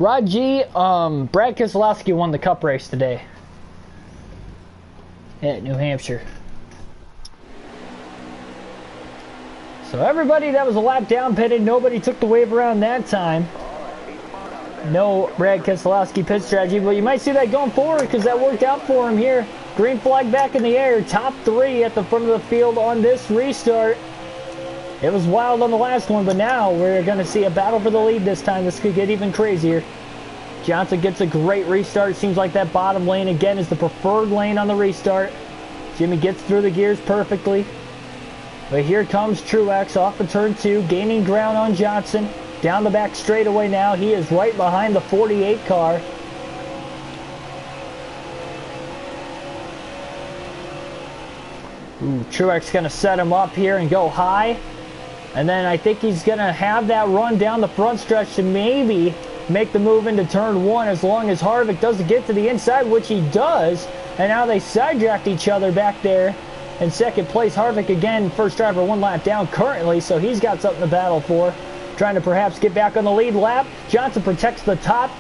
Rod G, Brad Keselowski won the Cup race today at New Hampshire. So everybody that was a lap down pitted, nobody took the wave around that time. No Brad Keselowski pit strategy, but you might see that going forward because that worked out for him here. Green flag back in the air, top 3 at the front of the field on this restart. It was wild on the last one, but now we're going to see a battle for the lead this time. This could get even crazier. Johnson gets a great restart. Seems like that bottom lane again is the preferred lane on the restart. Jimmy gets through the gears perfectly. But here comes Truex off of turn 2, gaining ground on Johnson. Down the back straightaway now. He is right behind the 48 car. Ooh, Truex going to set him up here and go high. And then I think he's going to have that run down the front stretch to maybe make the move into turn 1 as long as Harvick doesn't get to the inside, which he does. And now they sidetracked each other back there in second place. Harvick again, first driver 1 lap down currently, so he's got something to battle for. Trying to perhaps get back on the lead lap. Johnson protects the top.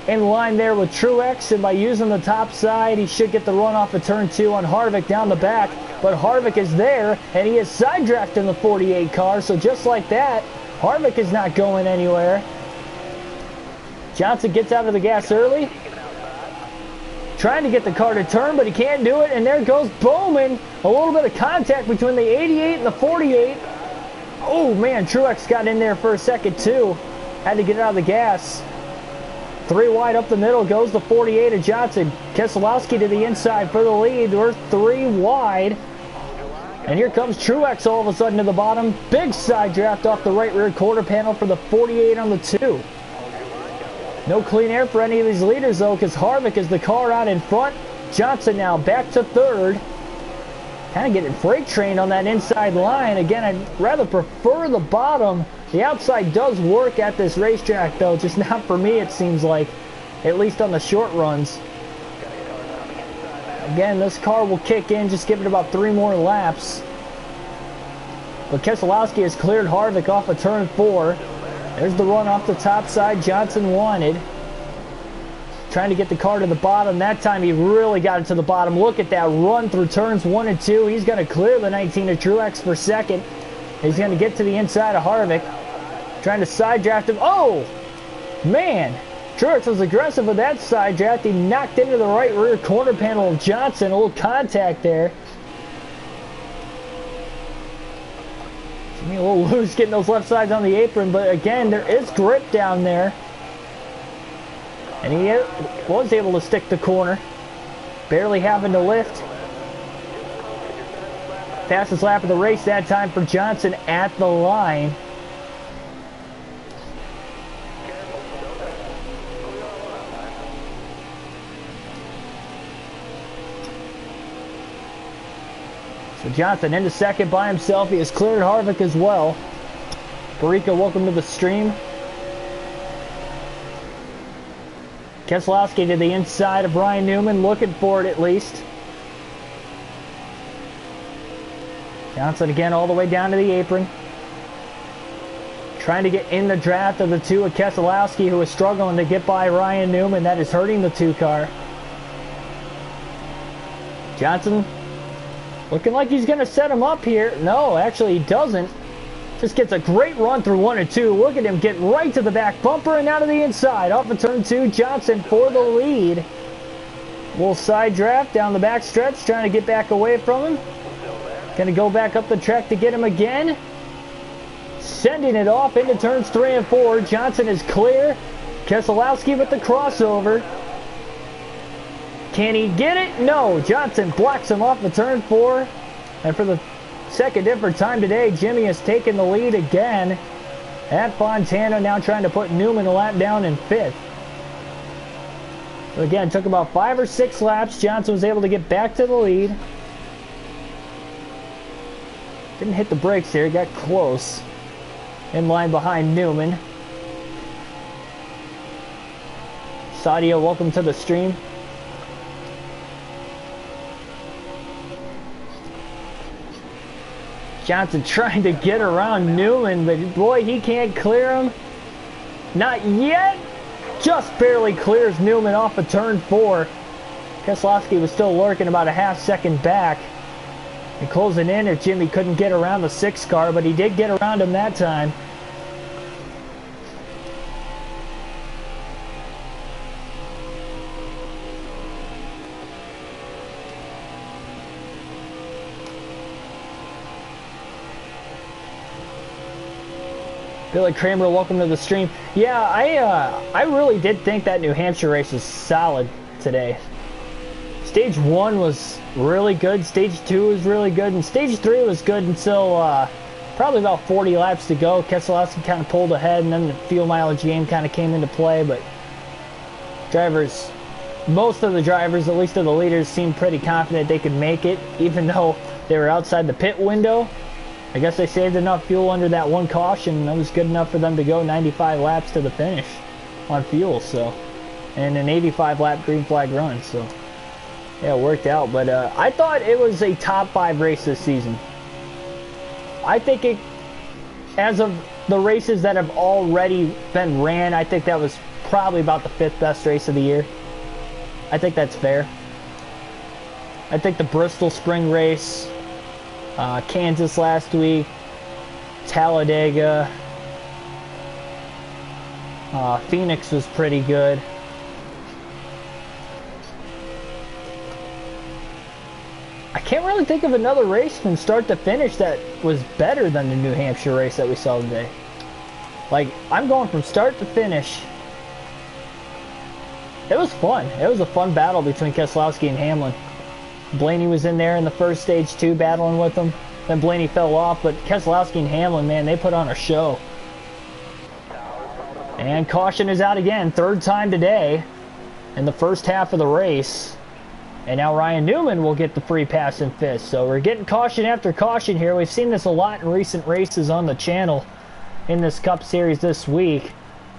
in line there with Truex, and by using the top side, he should get the run off of turn 2 on Harvick down the back. But Harvick is there, and he is side drafting the 48 car, so just like that, Harvick is not going anywhere. Johnson gets out of the gas early, trying to get the car to turn, but he can't do it, and there goes Bowman. A little bit of contact between the 88 and the 48. Oh man, Truex got in there for a second too. Had to get out of the gas. 3 wide up the middle goes the 48 of Johnson. Keselowski to the inside for the lead. We're 3 wide. And here comes Truex all of a sudden to the bottom. Big side draft off the right rear quarter panel for the 48 on the 2. No clean air for any of these leaders though, because Harvick is the car out in front. Johnson now back to 3rd. Kind of getting freight trained on that inside line. Again, I'd rather prefer the bottom. The outside does work at this racetrack though, just not for me it seems like, at least on the short runs. Again, this car will kick in, just give it about 3 more laps. But Keselowski has cleared Harvick off of turn 4. There's the run off the top side Johnson wanted. Trying to get the car to the bottom. That time he really got it to the bottom. Look at that run through turns 1 and 2. He's going to clear the 19 of Truex for second. He's going to get to the inside of Harvick. Trying to side draft him. Oh, man. Truex was aggressive with that side draft. He knocked into the right rear corner panel of Johnson. A little contact there. A little loose getting those left sides on the apron. But again, there is grip down there. And he was able to stick the corner. Barely having to lift. Fastest lap of the race that time for Johnson at the line. So Johnson into second by himself. He has cleared Harvick as well. Barika, welcome to the stream. Keselowski to the inside of Ryan Newman, looking for it at least. Johnson again all the way down to the apron. Trying to get in the draft of the 2 of Keselowski, who is struggling to get by Ryan Newman. That is hurting the 2 car. Johnson looking like he's going to set him up here. No, actually he doesn't. Just gets a great run through 1 and 2. Look at him get right to the back bumper and out of the inside. Off of turn 2, Johnson for the lead. Little side draft down the back stretch, trying to get back away from him. Gonna go back up the track to get him again. Sending it off into turns 3 and 4. Johnson is clear. Keselowski with the crossover. Can he get it? No. Johnson blocks him off the turn 4. And for the second different time today, Jimmy has taken the lead again at Fontana, now trying to put Newman a lap down in 5th. So again, it took about 5 or 6 laps. Johnson was able to get back to the lead. Didn't hit the brakes there, got close. In line behind Newman. Sadia, welcome to the stream. Johnson trying to get around Newman, but boy, he can't clear him. Not yet. Just barely clears Newman off of turn 4. Keselowski was still lurking about a half second back. And closing in if Jimmy couldn't get around the 6 car, but he did get around him that time. Billy Kramer, welcome to the stream. Yeah, I really did think that New Hampshire race was solid today. Stage 1 was really good, Stage 2 was really good, and Stage 3 was good until probably about 40 laps to go. Keselowski kind of pulled ahead, and then the fuel mileage game kind of came into play, but drivers, most of the drivers, at least of the leaders, seemed pretty confident they could make it, even though they were outside the pit window. I guess they saved enough fuel under that 1 caution. That was good enough for them to go 95 laps to the finish on fuel, so, and an 85 lap green flag run, so yeah, it worked out. But I thought it was a top 5 race this season. I think it, as of the races that have already been ran, I think that was probably about the 5th best race of the year. I think that's fair. I think the Bristol spring race, Kansas last week, Talladega, Phoenix was pretty good. I can't really think of another race from start to finish that was better than the New Hampshire race that we saw today. Like, I'm going from start to finish. It was fun. It was a fun battle between Keselowski and Hamlin. Blaney was in there in the first stage too, battling with him. Then Blaney fell off, but Keselowski and Hamlin, man, they put on a show. And caution is out again, 3rd time today in the first half of the race. And now Ryan Newman will get the free pass in 5th. So we're getting caution after caution here. We've seen this a lot in recent races on the channel in this Cup Series this week,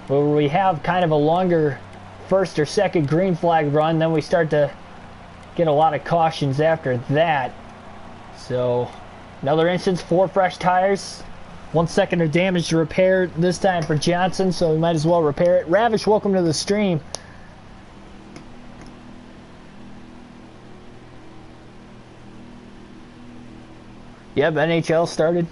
where we have kind of a longer 1st or 2nd green flag run, then we start to get a lot of cautions after that. So another instance, 4 fresh tires, 1 second of damage to repair this time for Johnson, so we might as well repair it. Ravish, welcome to the stream. Yep, NHL started.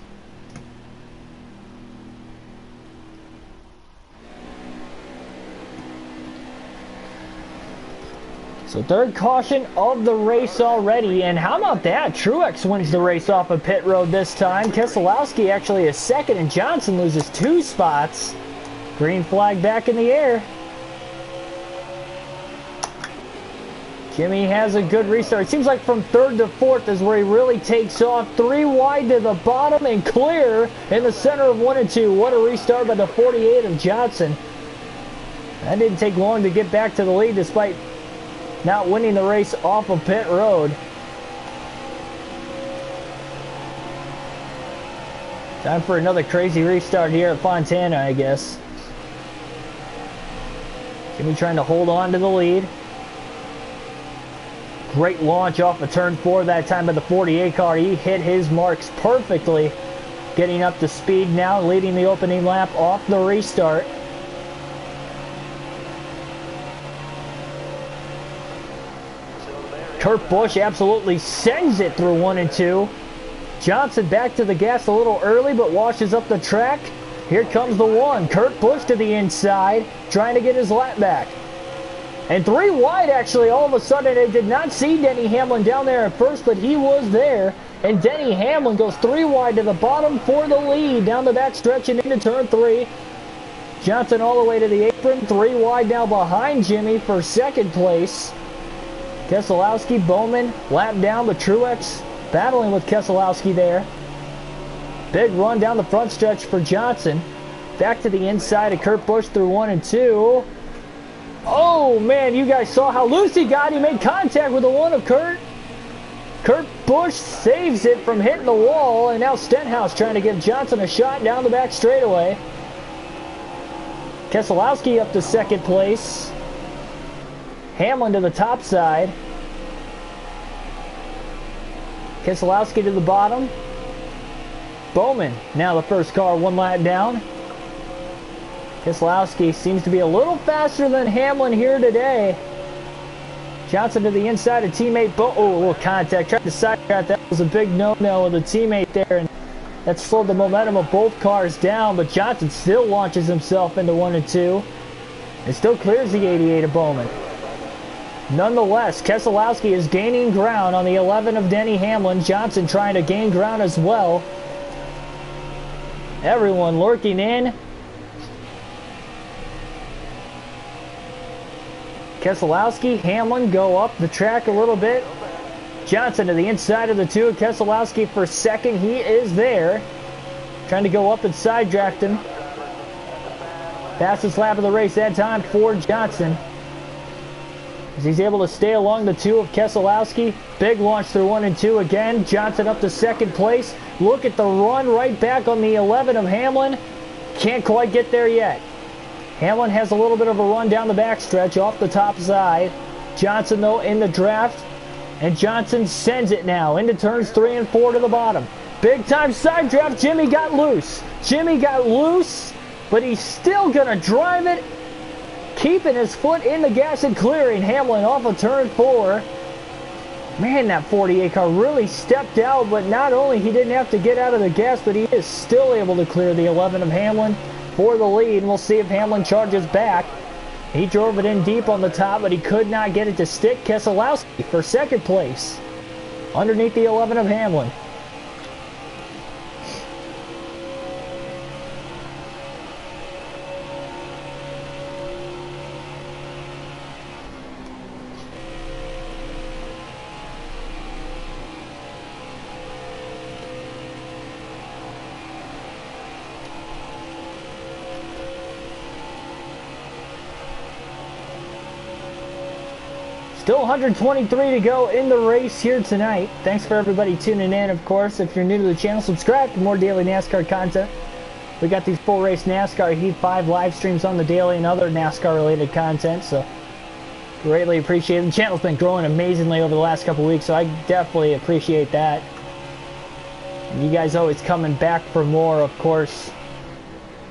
So 3rd caution of the race already, and how about that? Truex wins the race off of pit road this time. Keselowski actually is 2nd, and Johnson loses 2 spots. Green flag back in the air. Jimmy has a good restart. It seems like from 3rd to 4th is where he really takes off. 3 wide to the bottom and clear in the center of 1 and 2. What a restart by the 48 of Johnson. That didn't take long to get back to the lead despite not winning the race off of pit road. Time for another crazy restart here at Fontana, I guess. Jimmy trying to hold on to the lead. Great launch off of turn 4 that time by the 48 car. He hit his marks perfectly. Getting up to speed now, leading the opening lap off the restart. Kurt Busch absolutely sends it through 1 and 2. Johnson back to the gas a little early, but washes up the track. Here comes the 1. Kurt Busch to the inside, trying to get his lap back. And 3 wide, actually, all of a sudden. They did not see Denny Hamlin down there at first, but he was there. And Denny Hamlin goes 3 wide to the bottom for the lead, down the back stretch and into turn 3. Johnson all the way to the apron, 3 wide now behind Jimmy for 2nd place. Keselowski, Bowman, lap down, but Truex battling with Keselowski there. Big run down the front stretch for Johnson. Back to the inside of Kurt Busch through 1 and 2. Oh, man, you guys saw how loose he got. He made contact with the 1 of Kurt. Kurt Busch saves it from hitting the wall, and now Stenhouse trying to give Johnson a shot down the back straightaway. Keselowski up to 2nd place. Hamlin to the top side. Keselowski to the bottom. Bowman now the first car 1 lap down. Keselowski seems to be a little faster than Hamlin here today. Johnson to the inside of teammate oh, a little contact. Tried to sidetrack. That was a big no-no with a teammate there, and that slowed the momentum of both cars down, but Johnson still launches himself into 1 and 2. And still clears the 88 of Bowman. Nonetheless, Keselowski is gaining ground on the 11 of Denny Hamlin. Johnson trying to gain ground as well. Everyone lurking in. Keselowski, Hamlin go up the track a little bit. Johnson to the inside of the 2. Keselowski for 2nd. He is there. Trying to go up and side draft him. Fastest lap of the race that time for Johnson. As he's able to stay along the 2 of Keselowski. Big launch through 1 and 2 again. Johnson up to 2nd place. Look at the run right back on the 11 of Hamlin. Can't quite get there yet. Hamlin has a little bit of a run down the backstretch off the top side. Johnson, though, in the draft. And Johnson sends it now into turns 3 and 4 to the bottom. Big time side draft. Jimmy got loose. Jimmy got loose, but he's still going to drive it. keeping his foot in the gas and clearing Hamlin off of turn 4. Man, that 48 car really stepped out, but not only he didn't have to get out of the gas, but he is still able to clear the 11 of Hamlin for the lead. We'll see if Hamlin charges back. He drove it in deep on the top, but he could not get it to stick. Keselowski for second place underneath the 11 of Hamlin. Still 123 to go in the race here tonight. Thanks for everybody tuning in. Of course, if you're new to the channel, subscribe for more daily NASCAR content. We got these full race NASCAR Heat 5 live streams on the daily and other NASCAR related content, so greatly appreciate it. The channel's been growing amazingly over the last couple weeks, so I definitely appreciate that. And you guys always coming back for more, of course.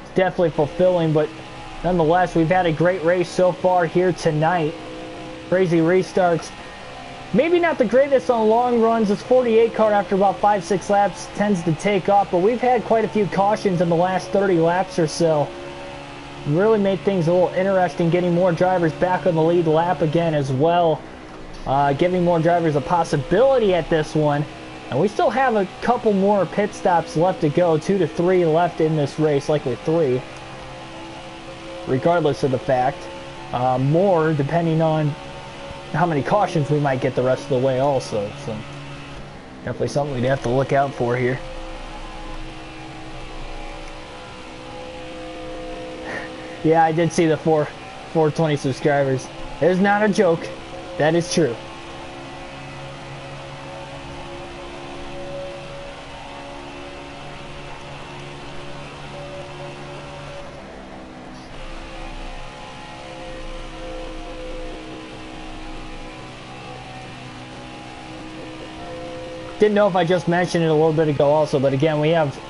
It's definitely fulfilling, but nonetheless, we've had a great race so far here tonight. Crazy restarts. Maybe not the greatest on long runs. This 48 car after about 5-6 laps tends to take off, but we've had quite a few cautions in the last 30 laps or so. Really made things a little interesting, getting more drivers back on the lead lap again as well. Giving more drivers a possibility at this one. And we still have a couple more pit stops left to go. 2 to 3 left in this race, likely 3. Regardless of the fact. More depending on how many cautions we might get the rest of the way also. So definitely something we'd have to look out for here. Yeah, I did see the 420 subscribers. It is not a joke. That is true. Didn't know if I just mentioned it a little bit ago also, but again, we have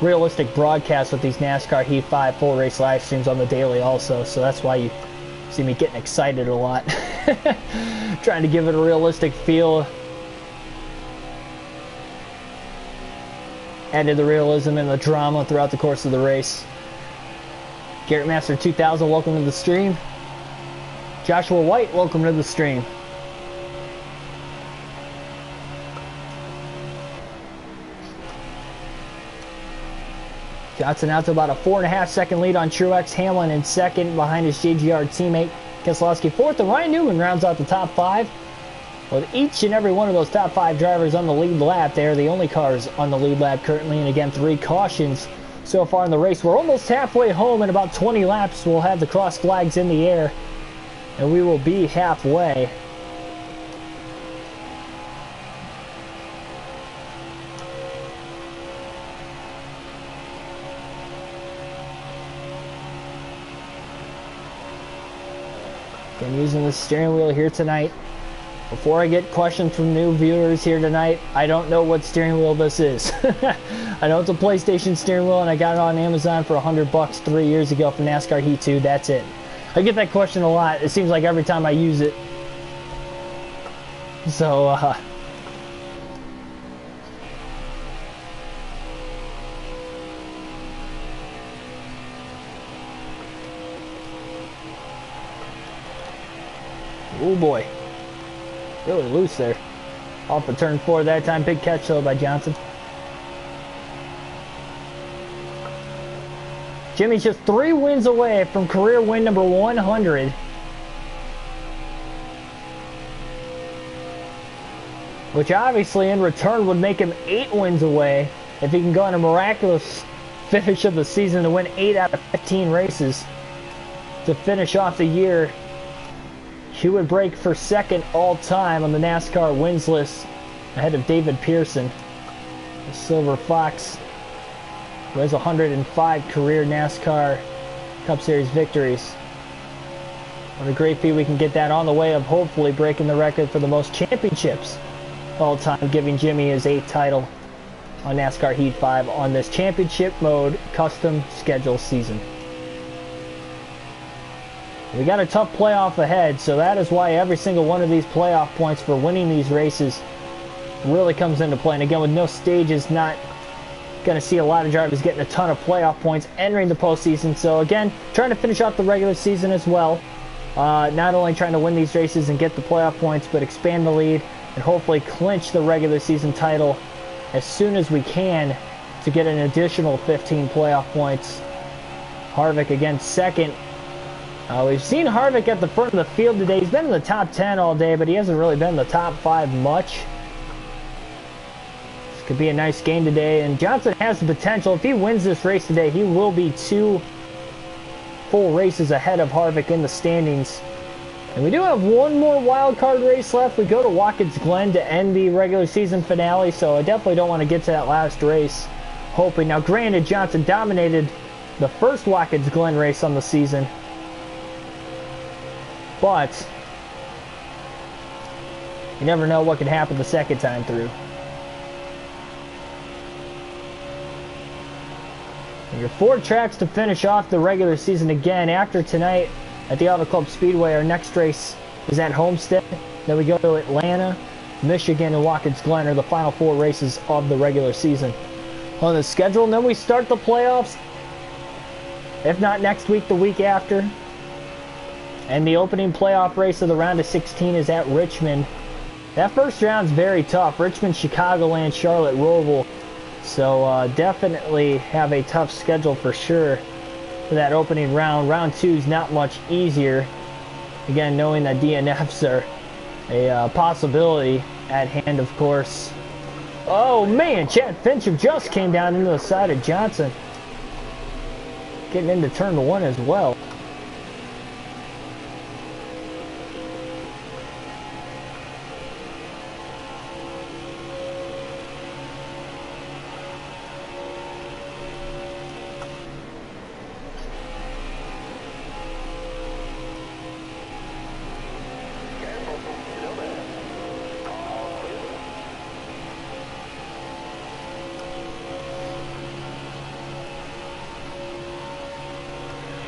realistic broadcasts with these NASCAR Heat 5 full race live streams on the daily also, so that's why you see me getting excited a lot. Trying to give it a realistic feel. Added the realism and the drama throughout the course of the race. Garrett Master 2000, welcome to the stream. Joshua White, welcome to the stream. Johnson out to about a 4.5 second lead on Truex. Hamlin in second behind his JGR teammate. Keselowski fourth, and Ryan Newman rounds out the top 5. With each and every one of those top 5 drivers on the lead lap, they are the only cars on the lead lap currently, and again 3 cautions so far in the race. We're almost halfway home. In about 20 laps we'll have the cross flags in the air, and we will be halfway. I'm using the steering wheel here tonight. Before I get questions from new viewers here tonight, I don't know what steering wheel this is. I know it's a PlayStation steering wheel, and I got it on Amazon for $100 3 years ago for NASCAR Heat 2. That's it. I get that question a lot. It seems like every time I use it. So, oh boy, really loose there. Off the turn 4 that time. Big catch though by Johnson. Jimmy's just 3 wins away from career win number 100. Which obviously in return would make him 8 wins away if he can go on a miraculous finish of the season to win 8 out of 15 races to finish off the year. He would break for second all-time on the NASCAR wins list ahead of David Pearson, the Silver Fox, who has 105 career NASCAR Cup Series victories. What a great feat. We can get that on the way of hopefully breaking the record for the most championships all-time, giving Jimmy his 8th title on NASCAR Heat 5 on this championship mode custom schedule season. We got a tough playoff ahead, so that is why every single one of these playoff points for winning these races really comes into play. And again, with no stages, not going to see a lot of drivers getting a ton of playoff points entering the postseason. So again, trying to finish off the regular season as well. Not only trying to win these races and get the playoff points, but expand the lead and hopefully clinch the regular season title as soon as we can to get an additional 15 playoff points. Harvick again second. We've seen Harvick at the front of the field today. He's been in the top 10 all day, but he hasn't really been in the top 5 much. This could be a nice game today, and Johnson has the potential. If he wins this race today, he will be 2 full races ahead of Harvick in the standings. And we do have one more wild card race left. We go to Watkins Glen to end the regular season finale, so I definitely don't want to get to that last race. Hoping. Now, granted, Johnson dominated the first Watkins Glen race on the season, but you never know what could happen the second time through. And your 4 tracks to finish off the regular season again. After tonight at the Auto Club Speedway, our next race is at Homestead. Then we go to Atlanta, Michigan, and Watkins Glen are the final 4 races of the regular season on the schedule. And then we start the playoffs, if not next week, the week after. And the opening playoff race of the round of 16 is at Richmond. That first round's very tough. Richmond, Chicagoland, Charlotte, Roval. So definitely have a tough schedule for sure for that opening round. Round 2 is not much easier. Again, knowing that DNFs are a possibility at hand, of course. Oh man, Chad Fincham just came down into the side of Johnson. Getting into turn 1 as well.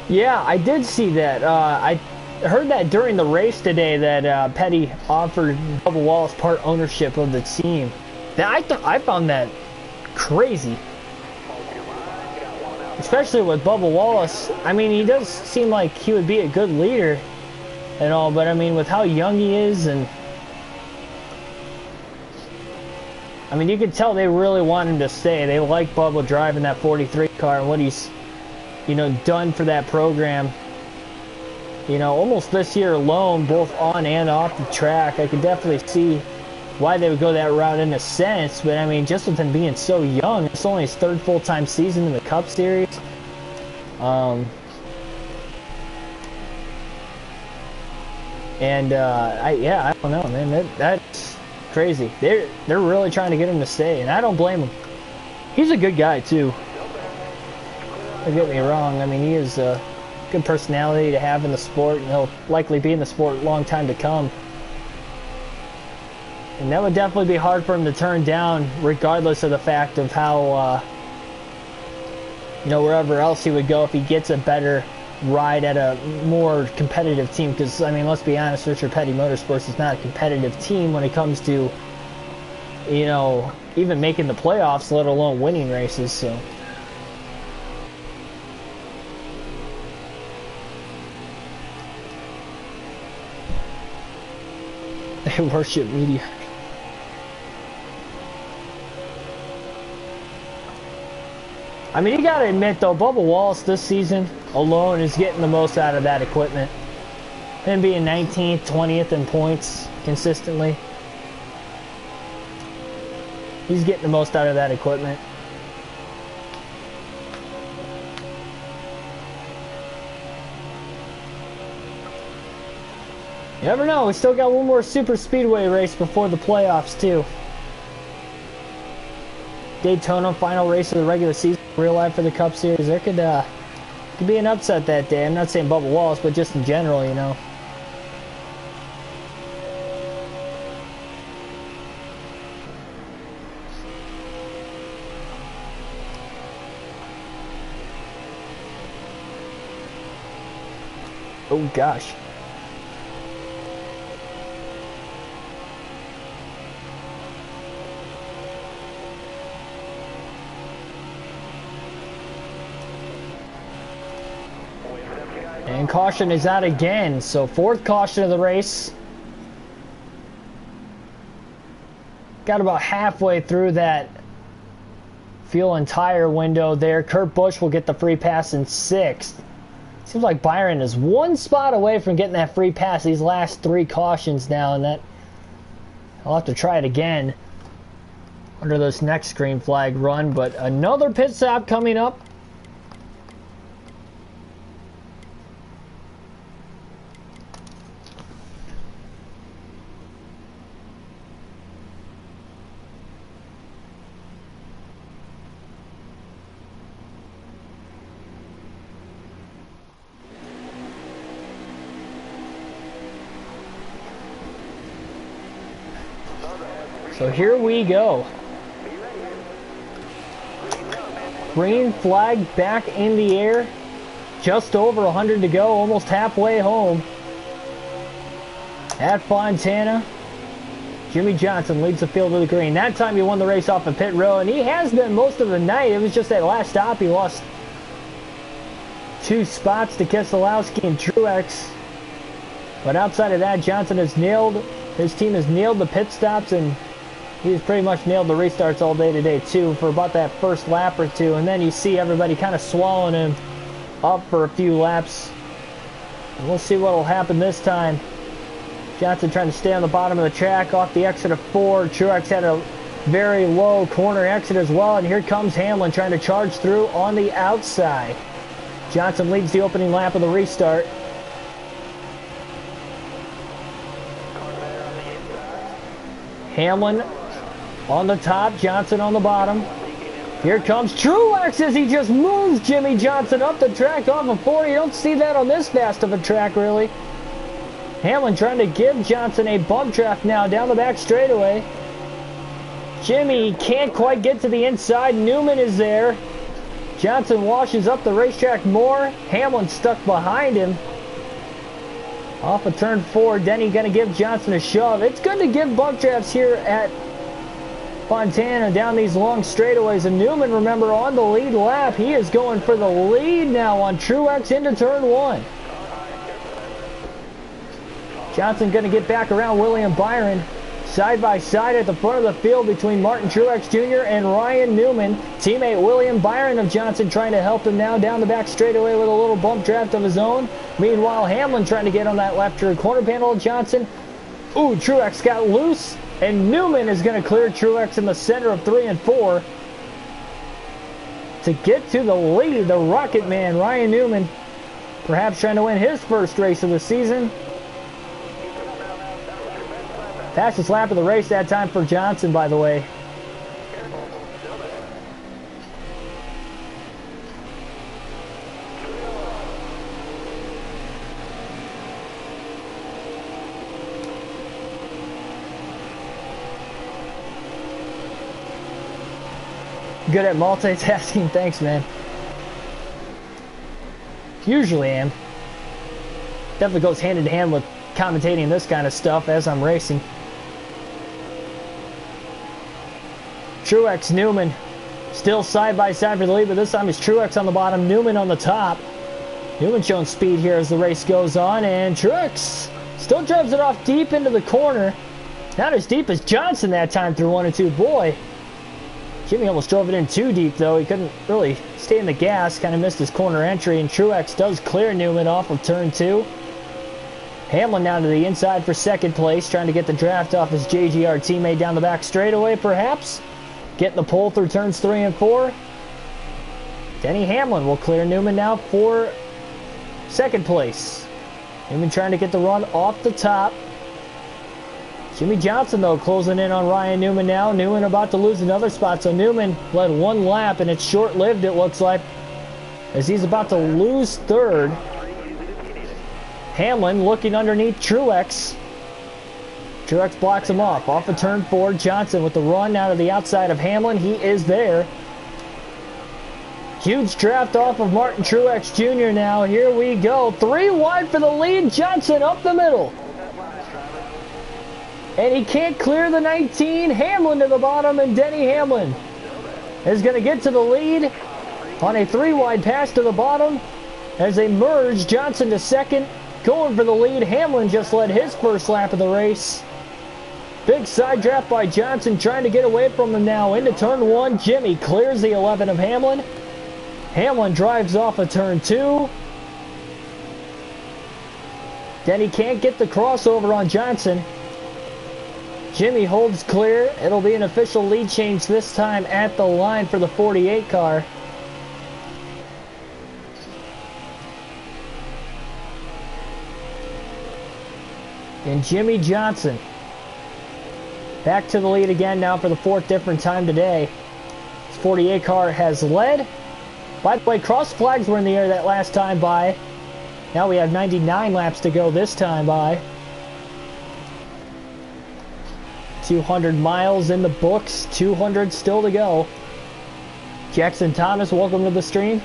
Yeah, I did see that. I heard that during the race today that Petty offered Bubba Wallace part ownership of the team. Now, I found that crazy. Especially with Bubba Wallace. I mean, he does seem like he would be a good leader and all, but I mean, with how young he is, and I mean, you could tell they really want him to stay. They like Bubba driving that 43 car and what he's, you know, done for that program. You know, almost this year alone, both on and off the track, I could definitely see why they would go that route in a sense. But I mean, just with him being so young, it's only his 3rd full-time season in the Cup Series. I don't know, man. That's crazy. They're really trying to get him to stay, and I don't blame him. He's a good guy too. Don't get me wrong. I mean, he is a good personality to have in the sport, and he'll likely be in the sport a long time to come. And that would definitely be hard for him to turn down, regardless of the fact of how, you know, wherever else he would go if he gets a better ride at a more competitive team. Because, I mean, let's be honest, Richard Petty Motorsports is not a competitive team when it comes to, you know, even making the playoffs, let alone winning races, so. They worship media. I mean, you gotta admit though, Bubba Wallace this season alone is getting the most out of that equipment. Him being 19th, 20th in points consistently. He's getting the most out of that equipment. You never know, we still got one more super speedway race before the playoffs too. Daytona, final race of the regular season, real life for the Cup Series. There could be an upset that day. I'm not saying Bubba Wallace, but just in general, you know. Oh gosh. And caution is out again, so fourth caution of the race. Got about halfway through that fuel and tire window there. Kurt Busch will get the free pass in sixth. Seems like Byron is one spot away from getting that free pass these last three cautions now, and that I'll have to try it again under this next green flag run. But another pit stop coming up. So here we go. Green flag back in the air. Just over 100 to go, almost halfway home. At Fontana, Jimmy Johnson leads the field to the green. That time he won the race off of pit row, and he has been most of the night. It was just that last stop he lost 2 spots to Keselowski and Truex. But outside of that, Johnson has nailed, his team has nailed the pit stops, and he's pretty much nailed the restarts all day today too for about that first lap or two. And then you see everybody kind of swallowing him up for a few laps. And we'll see what will happen this time. Johnson trying to stay on the bottom of the track off the exit of 4. Truex had a very low corner exit as well. And here comes Hamlin trying to charge through on the outside. Johnson leads the opening lap of the restart. Hamlin on the top, Johnson on the bottom. Here comes Truex as he just moves Jimmy Johnson up the track off of 4. You don't see that on this fast of a track, really. Hamlin trying to give Johnson a bump draft now down the back straightaway. Jimmy can't quite get to the inside. Newman is there. Johnson washes up the racetrack more. Hamlin stuck behind him. Off of turn 4, Denny going to give Johnson a shove. It's good to give bump drafts here at Fontana down these long straightaways. And Newman, remember, on the lead lap. He is going for the lead now on Truex into turn 1. Johnson going to get back around William Byron. Side by side at the front of the field between Martin Truex Jr. and Ryan Newman. Teammate William Byron of Johnson trying to help him now down the back straightaway with a little bump draft of his own. Meanwhile, Hamlin trying to get on that left rear corner panel of Johnson. Ooh, Truex got loose, and Newman is going to clear Truex in the center of 3 and 4 to get to the lead. The Rocket Man, Ryan Newman, perhaps trying to win his first race of the season. Fastest lap of the race that time for Johnson, by the way. Good at multitasking. Thanks, man. Usually am. Definitely goes hand in hand with commentating this kind of stuff as I'm racing. Truex, Newman, still side by side for the lead, but this time it's Truex on the bottom, Newman on the top. Newman showing speed here as the race goes on, and Truex still drives it off deep into the corner. Not as deep as Johnson that time through 1 and 2. Boy, Jimmy almost drove it in too deep, though. He couldn't really stay in the gas, kind of missed his corner entry, and Truex does clear Newman off of turn 2. Hamlin now to the inside for second place, trying to get the draft off his JGR teammate down the back straightaway, perhaps. Getting the pole through turns 3 and 4. Denny Hamlin will clear Newman now for second place. Newman trying to get the run off the top. Jimmy Johnson, though, closing in on Ryan Newman now. Newman about to lose another spot, so Newman led 1 lap, and it's short-lived, it looks like, as he's about to lose third. Hamlin looking underneath Truex. Truex blocks him off of turn 4. Johnson with the run now to the outside of Hamlin. He is there. Huge draft off of Martin Truex Jr. now. Here we go. 3 wide for the lead. Johnson up the middle. And he can't clear the 19. Hamlin to the bottom, and Denny Hamlin is going to get to the lead on a 3 wide pass to the bottom. As they merge, Johnson to second, going for the lead. Hamlin just led his first lap of the race. Big side draft by Johnson, trying to get away from him now into turn 1. Jimmy clears the 11 of Hamlin. Hamlin drives off of turn 2. Denny can't get the crossover on Johnson. Jimmy holds clear. It'll be an official lead change this time at the line for the 48 car. And Jimmy Johnson back to the lead again now for the 4th different time today. This 48 car has led. By the way, cross flags were in the air that last time by. Now we have 99 laps to go this time by. 200 miles in the books, 200 still to go. Jackson Thomas, welcome to the stream.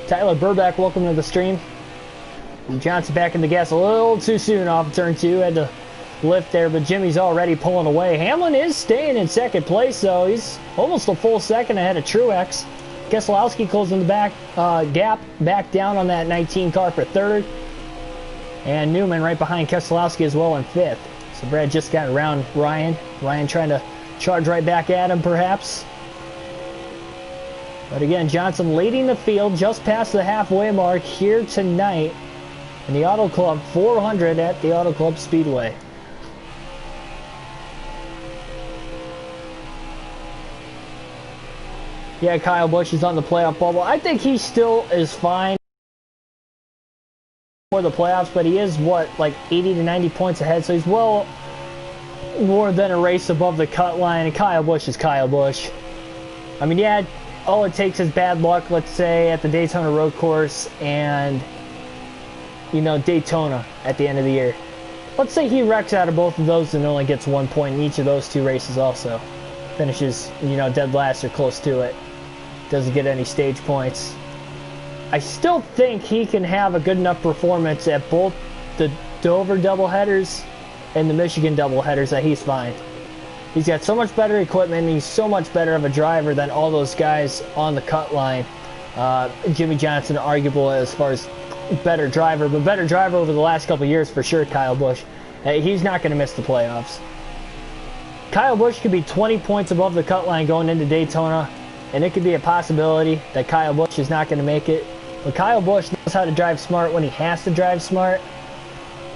Tyler Burback, welcome to the stream. Johnson back in the gas a little too soon off turn 2. Had to lift there, but Jimmy's already pulling away. Hamlin is staying in second place, though. He's almost a full second ahead of Truex. Keselowski closing the back gap back down on that 19 car for 3rd. And Newman right behind Keselowski as well in 5th. So Brad just got around Ryan. Ryan trying to charge right back at him, perhaps. But again, Johnson leading the field just past the halfway mark here tonight in the Auto Club 400 at the Auto Club Speedway. Yeah, Kyle Busch is on the playoff bubble. I think he still is fine for the playoffs, but he is, what, like 80 to 90 points ahead, so he's well more than a race above the cut line, and Kyle Busch is Kyle Busch. I mean, yeah, all it takes is bad luck, let's say, at the Daytona road course and, you know, Daytona at the end of the year. Let's say he wrecks out of both of those and only gets 1 point in each of those 2 races also. Finishes, you know, dead last or close to it. Doesn't get any stage points. I still think he can have a good enough performance at both the Dover doubleheaders and the Michigan doubleheaders that he's fine. He's got so much better equipment, and he's so much better of a driver than all those guys on the cut line. Jimmy Johnson, arguable as far as better driver, but better driver over the last couple years for sure, Kyle Busch. He's not going to miss the playoffs. Kyle Busch could be 20 points above the cut line going into Daytona, and it could be a possibility that Kyle Busch is not going to make it. But Kyle Busch knows how to drive smart when he has to drive smart,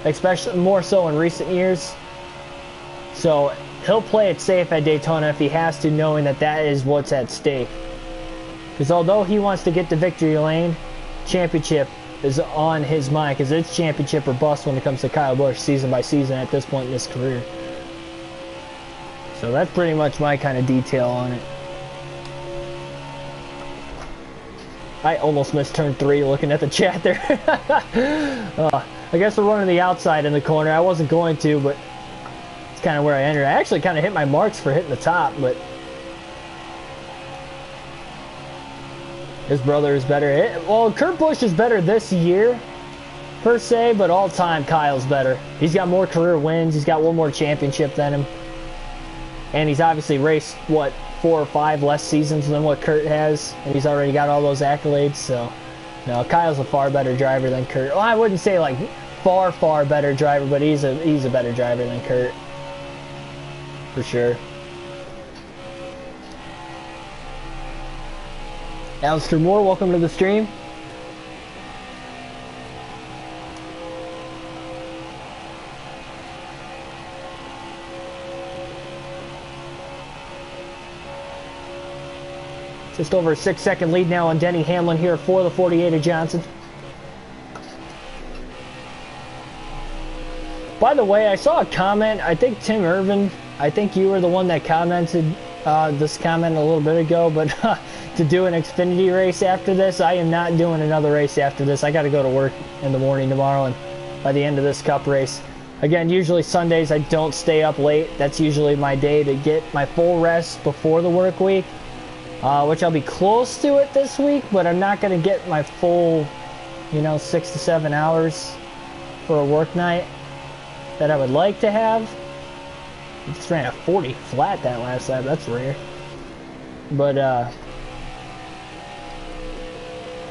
especially more so in recent years. So he'll play it safe at Daytona if he has to, knowing that that is what's at stake. Because although he wants to get to victory lane, championship is on his mind, because it's championship or bust when it comes to Kyle Busch season by season at this point in his career. So that's pretty much my kind of detail on it. I almost missed turn 3 looking at the chat there. I guess we're running the outside in the corner. I wasn't going to, but it's kind of where I entered. I actually kind of hit my marks for hitting the top, but his brother is better. Well, Kurt Busch is better this year, per se, but all-time Kyle's better. He's got more career wins. He's got one more championship than him. And he's obviously raced, what, 4 or 5 less seasons than what Kurt has, and he's already got all those accolades. So no, Kyle's a far better driver than Kurt. Well, I wouldn't say like far better driver, but he's a better driver than Kurt for sure. Alistair Moore, welcome to the stream. Just over a 6-second lead now on Denny Hamlin here for the 48 of Johnson. By the way, I saw a comment, I think Tim Irvin, I think you were the one that commented this comment a little bit ago, but to do an Xfinity race after this, I am not doing another race after this. I got to go to work in the morning tomorrow, and by the end of this Cup race. Again, usually Sundays I don't stay up late. That's usually my day to get my full rest before the work week, which I'll be close to it this week, but I'm not going to get my full, 6 to 7 hours for a work night that I would like to have. I just ran a 40 flat that last lap. That's rare. But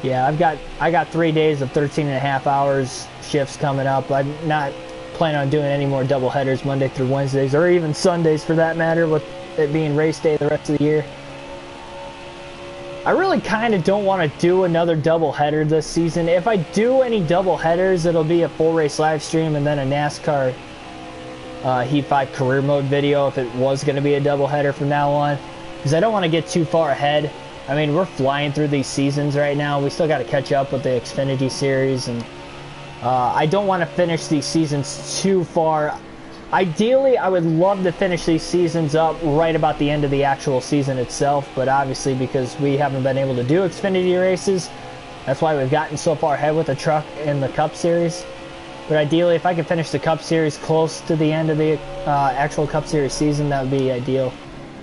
yeah, I got 3 days of 13.5 hours shifts coming up. I'm not planning on doing any more double headers Monday through Wednesdays, or even Sundays for that matter, with it being race day the rest of the year. I really kind of don't want to do another double header this season. If I do any double headers, it'll be a full race live stream and then a NASCAR Heat 5 career mode video if it was going to be a double header from now on, because I don't want to get too far ahead. I mean, we're flying through these seasons right now. We still got to catch up with the Xfinity series, and I don't want to finish these seasons too far. Ideally, I would love to finish these seasons up right about the end of the actual season itself, but obviously because we haven't been able to do Xfinity races, that's why we've gotten so far ahead with the truck in the Cup Series. But ideally, if I could finish the Cup Series close to the end of the actual Cup Series season, that would be ideal.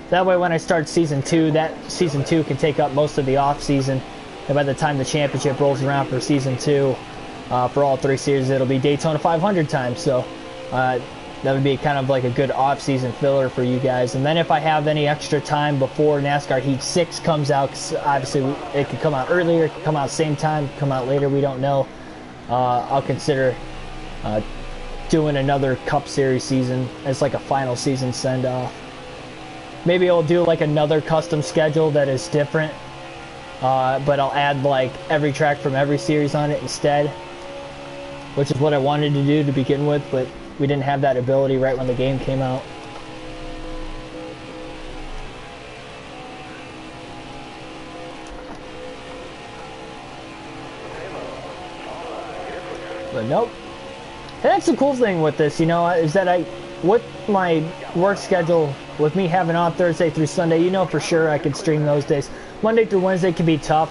That way when I start Season 2, that Season 2 can take up most of the off-season, and by the time the championship rolls around for Season 2, for all 3 series, it'll be Daytona 500 time, so that would be kind of like a good off-season filler for you guys. And then if I have any extra time before NASCAR Heat 6 comes out, because obviously it could come out earlier, it could come out same time, come out later, we don't know, I'll consider doing another Cup Series season as like a final season send-off. Maybe I'll do like another custom schedule that is different, but I'll add like every track from every series on it instead, which is what I wanted to do to begin with, but we didn't have that ability right when the game came out. But nope. And that's the cool thing with this, is that with my work schedule, with me having on Thursday through Sunday, for sure I can stream those days. Monday through Wednesday can be tough,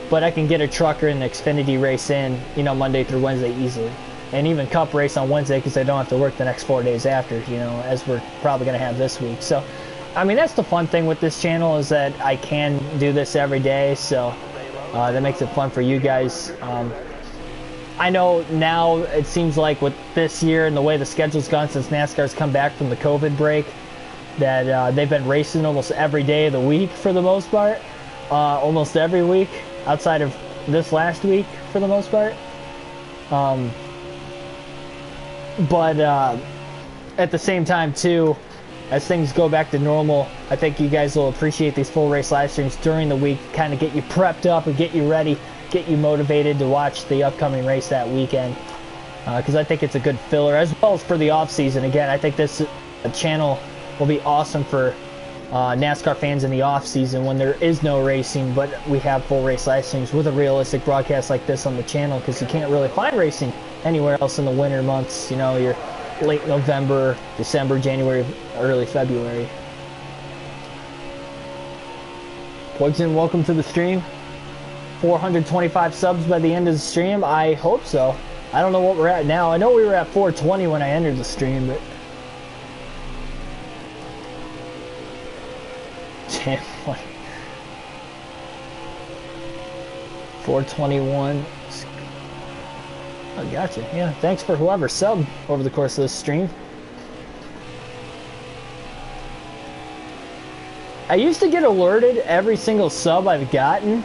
but I can get a trucker and Xfinity race in, Monday through Wednesday easily. And even Cup race on Wednesday because I don't have to work the next 4 days after, as we're probably going to have this week. So, I mean, that's the fun thing with this channel, is that I can do this every day, so that makes it fun for you guys. I know now it seems like with this year and the way the schedule's gone since NASCAR's come back from the COVID break, that they've been racing almost every day of the week for the most part. Almost every week, outside of this last week for the most part. But at the same time too, as things go back to normal, I think you guys will appreciate these full race live streams during the week, kind of get you prepped up and get you ready, get you motivated to watch the upcoming race that weekend, because I think it's a good filler, as well as for the off season. Again, I think this channel will be awesome for NASCAR fans in the off season when there is no racing, but we have full race live streams with a realistic broadcast like this on the channel, because you can't really find racing anywhere else in the winter months. Your late November, December, January, early February. Poison, welcome to the stream. 425 subs by the end of the stream. I hope so. I don't know what we're at now. I know we were at 420 when I entered the stream, but damn, 421. Oh, gotcha. Yeah, thanks for whoever subbed over the course of this stream. I used to get alerted every single sub I've gotten,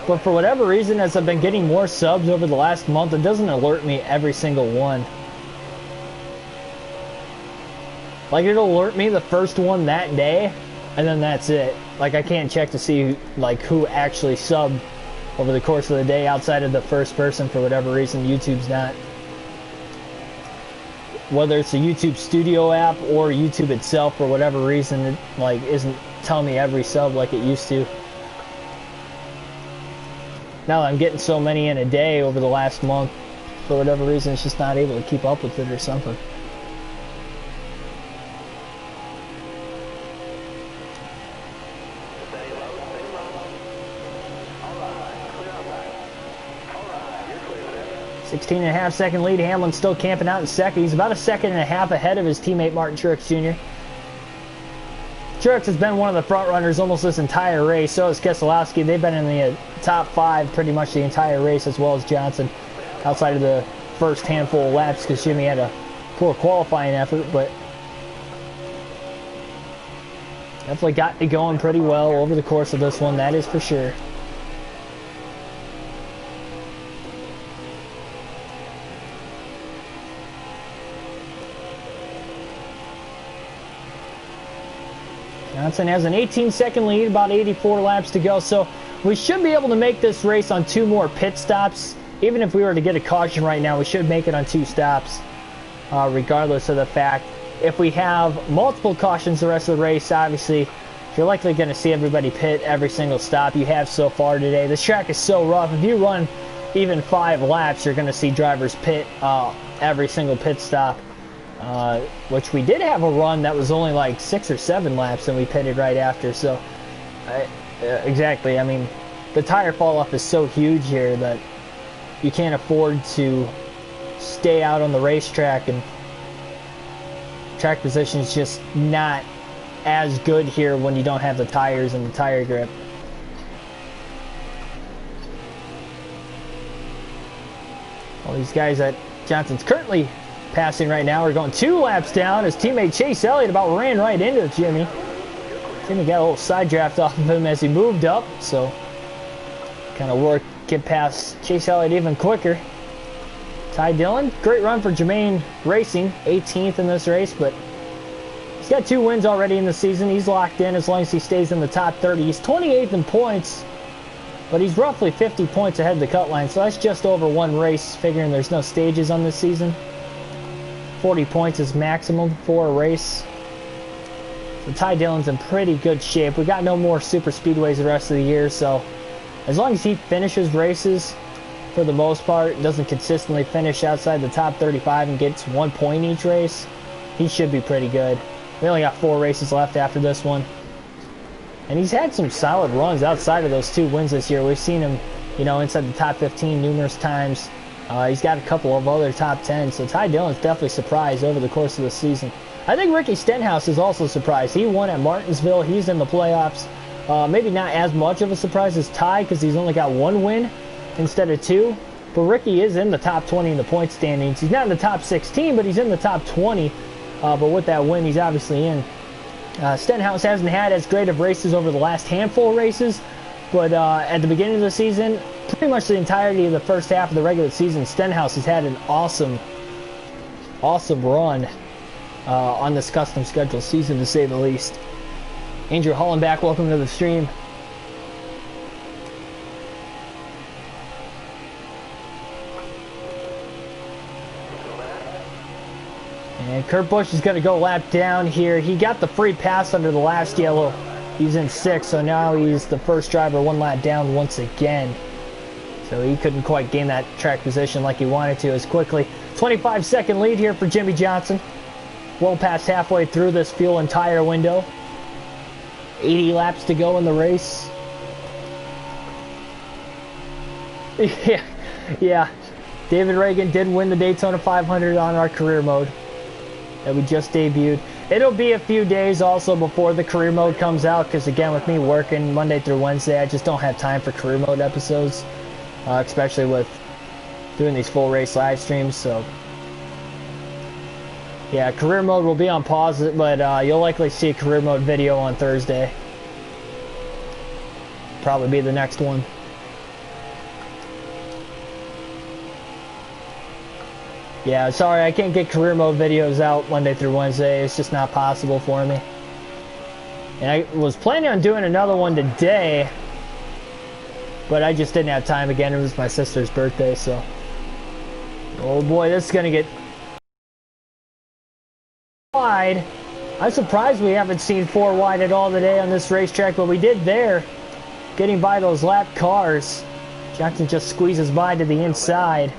but for whatever reason, as I've been getting more subs over the last month, it doesn't alert me every single one. Like, it'll alert me the first one that day, and then that's it. Like, I can't check to see like who actually subbed over the course of the day outside of the first person. For whatever reason, YouTube's not. Whether it's the YouTube Studio app or YouTube itself, for whatever reason, it like isn't telling me every sub like it used to. now that I'm getting so many in a day over the last month, for whatever reason, it's just not able to keep up with it or something. .16.5-second lead. Hamlin's still camping out in second. He's about a second and a half ahead of his teammate Martin Truex Jr. Truex has been one of the front runners almost this entire race. So is Keselowski. They've been in the top 5 pretty much the entire race, as well as Johnson, outside of the first handful of laps because Jimmy had a poor qualifying effort, but definitely got it going pretty well over the course of this one, that is for sure. Johnson has an 18-second lead, about 84 laps to go, so we should be able to make this race on 2 more pit stops. Even if we were to get a caution right now, we should make it on 2 stops, regardless of the fact. If we have multiple cautions the rest of the race, obviously, you're likely going to see everybody pit every single stop you have so far today. This track is so rough. If you run even 5 laps, you're going to see drivers pit every single pit stop. Which we did have a run that was only like 6 or 7 laps and we pitted right after. So exactly, I mean, the tire fall off is so huge here that you can't afford to stay out on the racetrack, and track position is just not as good here when you don't have the tires and the tire grip. All these guys that Johnson's currently passing right now are going 2 laps down. His teammate Chase Elliott about ran right into Jimmy. Jimmy got a little side draft off of him as he moved up, so kind of get past Chase Elliott even quicker. Ty Dillon, great run for Jermaine Racing, 18th in this race, but he's got 2 wins already in the season. He's locked in as long as he stays in the top 30. He's 28th in points, but he's roughly 50 points ahead of the cut line, so that's just over 1 race, figuring there's no stages on this season. 40 points is maximum for a race. So Ty Dillon's in pretty good shape. We got no more super speedways the rest of the year, so as long as he finishes races for the most part, doesn't consistently finish outside the top 35 and gets 1 point each race, he should be pretty good. We only got 4 races left after this one. And he's had some solid runs outside of those 2 wins this year. We've seen him, you know, inside the top 15 numerous times. He's got a couple of other top 10s, so Ty Dillon's definitely surprised over the course of the season. I think Ricky Stenhouse is also surprised. He won at Martinsville. He's in the playoffs. Maybe not as much of a surprise as Ty because he's only got 1 win instead of 2. But Ricky is in the top 20 in the point standings. He's not in the top 16, but he's in the top 20. But with that win, he's obviously in. Stenhouse hasn't had as great of races over the last handful of races, but at the beginning of the season, pretty much the entirety of the first half of the regular season, Stenhouse has had an awesome run on this custom schedule season, to say the least. Andrew Hollenbach, welcome to the stream. And Kurt Busch is going to go lap down here. He got the free pass under the last yellow. He's in 6th, so now he's the first driver 1 lap down once again. So he couldn't quite gain that track position like he wanted to as quickly. 25-second lead here for Jimmy Johnson. Well past halfway through this fuel and tire window. 80 laps to go in the race. Yeah. David Reagan did win the Daytona 500 on our career mode that we just debuted. It'll be a few days also before the career mode comes out, because again, with me working Monday through Wednesday, I just don't have time for career mode episodes, especially with doing these full race live streams. So yeah, career mode will be on pause, but you'll likely see a career mode video on Thursday. Probably be the next one. Yeah, sorry, I can't get career mode videos out Monday through Wednesday. It's just not possible for me. And I was planning on doing another one today, but I just didn't have time again. It was my sister's birthday, so. Oh boy, this is going to get wide. I'm surprised we haven't seen 4 wide at all today on this racetrack, but we did there, getting by those lap cars. Johnson just squeezes by to the inside.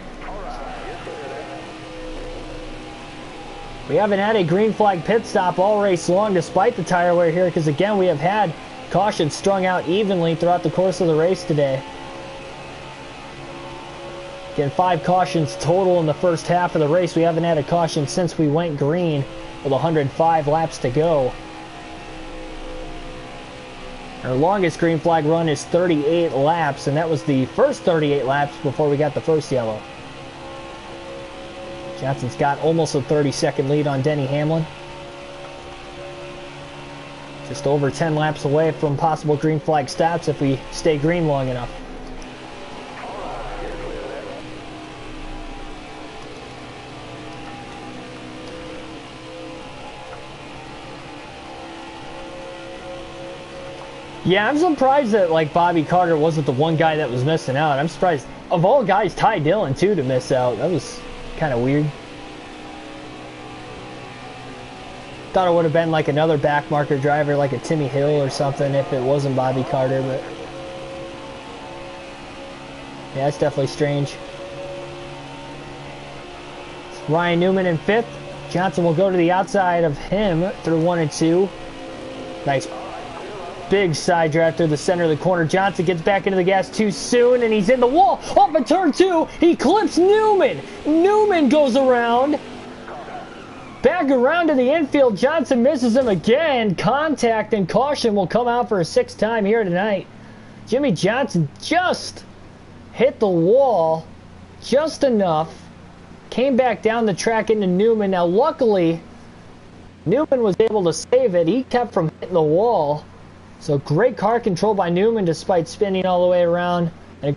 We haven't had a green flag pit stop all race long despite the tire wear here, because again we have had cautions strung out evenly throughout the course of the race today. Again, 5 cautions total in the first half of the race. We haven't had a caution since we went green with 105 laps to go. Our longest green flag run is 38 laps, and that was the first 38 laps before we got the first yellow. Johnson's got almost a 30-second lead on Denny Hamlin. Just over 10 laps away from possible green flag stops if we stay green long enough. Yeah, I'm surprised that like Bobby Carter wasn't the one guy that was missing out. I'm surprised of all guys, Ty Dillon too to miss out. That was kind of weird. Thought it would have been like another backmarker driver like a Timmy Hill or something if it wasn't Bobby Carter, but yeah, it's definitely strange. It's Ryan Newman in 5th. Johnson will go to the outside of him through 1 and 2. Nice big side drive through the center of the corner. Johnson gets back into the gas too soon, and he's in the wall. Off of turn 2, he clips Newman. Newman goes around. Back around to the infield. Johnson misses him again. Contact and caution will come out for a 6th time here tonight. Jimmy Johnson just hit the wall just enough. Came back down the track into Newman. Now, luckily, Newman was able to save it. He kept from hitting the wall. So great car control by Newman despite spinning all the way around. And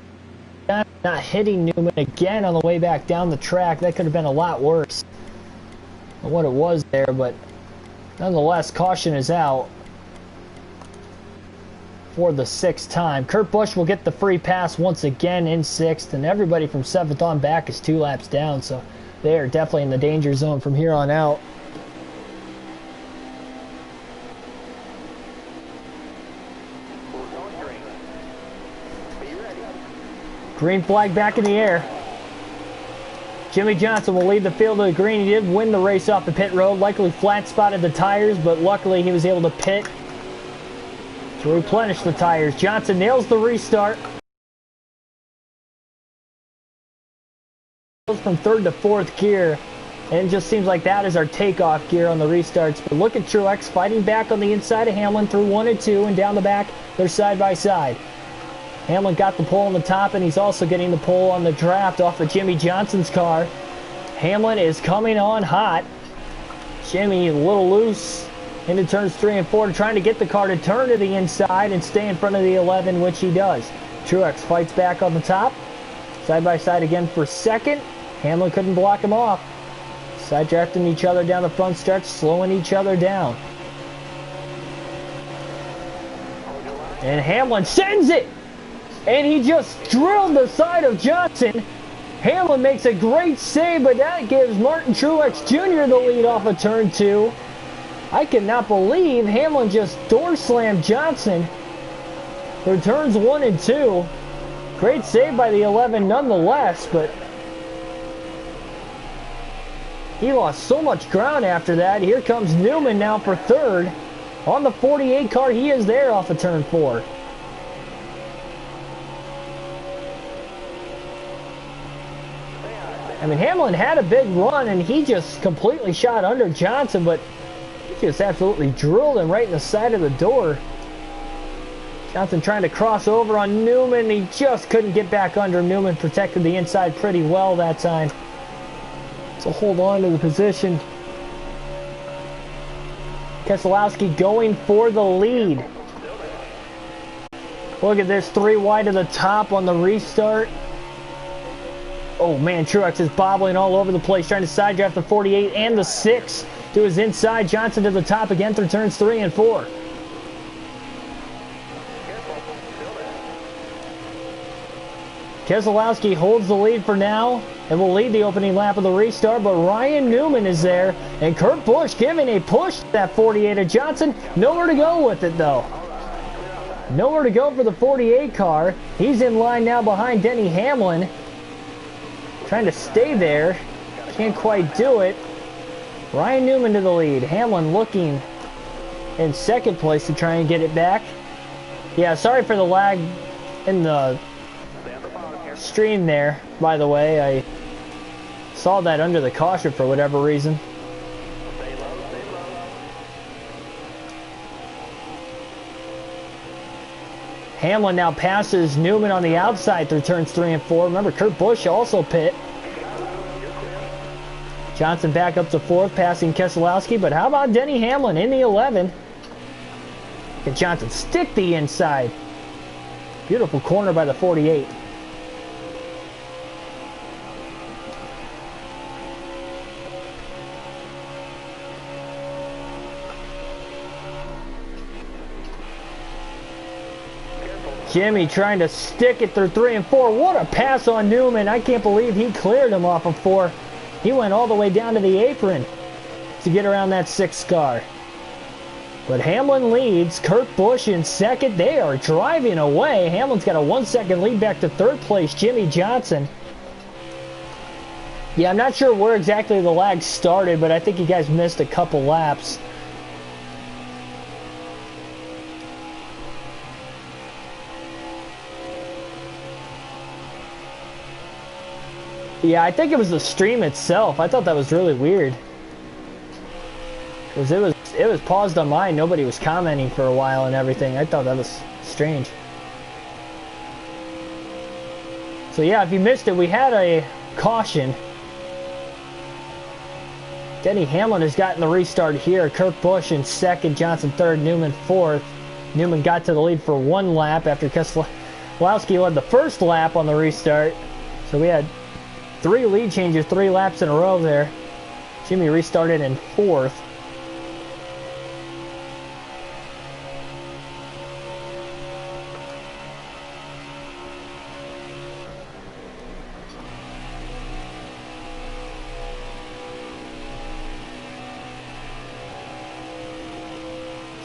not hitting Newman again on the way back down the track. That could have been a lot worse than what it was there, but nonetheless, caution is out for the 6th time. Kurt Busch will get the free pass once again in 6th, and everybody from 7th on back is 2 laps down, so they are definitely in the danger zone from here on out. Green flag back in the air. Jimmy Johnson will lead the field to the green. He did win the race off the pit road. Likely flat spotted the tires, but luckily he was able to pit to replenish the tires. Johnson nails the restart. Goes from 3rd to 4th gear, and it just seems like that is our takeoff gear on the restarts. But look at Truex fighting back on the inside of Hamlin through 1 and 2, and down the back, they're side by side. Hamlin got the pole on the top, and he's also getting the pole on the draft off of Jimmy Johnson's car. Hamlin is coming on hot. Jimmy a little loose into turns 3 and 4, trying to get the car to turn to the inside and stay in front of the 11, which he does. Truex fights back on the top. Side by side again for 2nd. Hamlin couldn't block him off. Side drafting each other down the front stretch, slowing each other down. And Hamlin sends it! And he just drilled the side of Johnson. Hamlin makes a great save, but that gives Martin Truex Jr. the lead off of turn 2. I cannot believe Hamlin just door slammed Johnson for turns 1 and 2. Great save by the 11 nonetheless, but he lost so much ground after that. Here comes Newman now for 3rd. On the 48 car, he is there off of turn 4. I mean, Hamlin had a big run, and he just completely shot under Johnson, but he just absolutely drilled him right in the side of the door. Johnson trying to cross over on Newman. He just couldn't get back under. Newman protected the inside pretty well that time. So hold on to the position. Keselowski going for the lead. Look at this, 3 wide to the top on the restart. Oh man, Truex is bobbling all over the place, trying to side draft the 48 and the 6 to his inside. Johnson to the top again through turns 3 and 4. Keselowski holds the lead for now and will lead the opening lap of the restart, but Ryan Newman is there, and Kurt Busch giving a push to that 48 of Johnson. Nowhere to go with it though. Nowhere to go for the 48 car. He's in line now behind Denny Hamlin. Trying to stay there. Can't quite do it. Ryan Newman to the lead. Hamlin looking in second place to try and get it back. Yeah, sorry for the lag in the stream there, by the way. I saw that under the caution for whatever reason. Hamlin now passes Newman on the outside through turns 3 and 4. Remember, Kurt Busch also pit. Johnson back up to 4th, passing Keselowski. But how about Denny Hamlin in the 11? Can Johnson stick the inside? Beautiful corner by the 48. Jimmy trying to stick it through 3 and 4. What a pass on Newman. I can't believe he cleared him off of 4. He went all the way down to the apron to get around that 6th car. But Hamlin leads. Kurt Busch in second. They are driving away. Hamlin's got a 1-second lead back to 3rd place. Jimmy Johnson. Yeah, I'm not sure where exactly the lag started, but I think you guys missed a couple laps. Yeah, I think it was the stream itself. I thought that was really weird. Because it was paused on mine. Nobody was commenting for a while and everything. I thought that was strange. So yeah, if you missed it, we had a caution. Denny Hamlin has gotten the restart here. Kurt Busch in second, Johnson third, Newman fourth. Newman got to the lead for 1 lap after Keselowski led the first lap on the restart. So we had 3 lead changes, 3 laps in a row there. Jimmy restarted in 4th.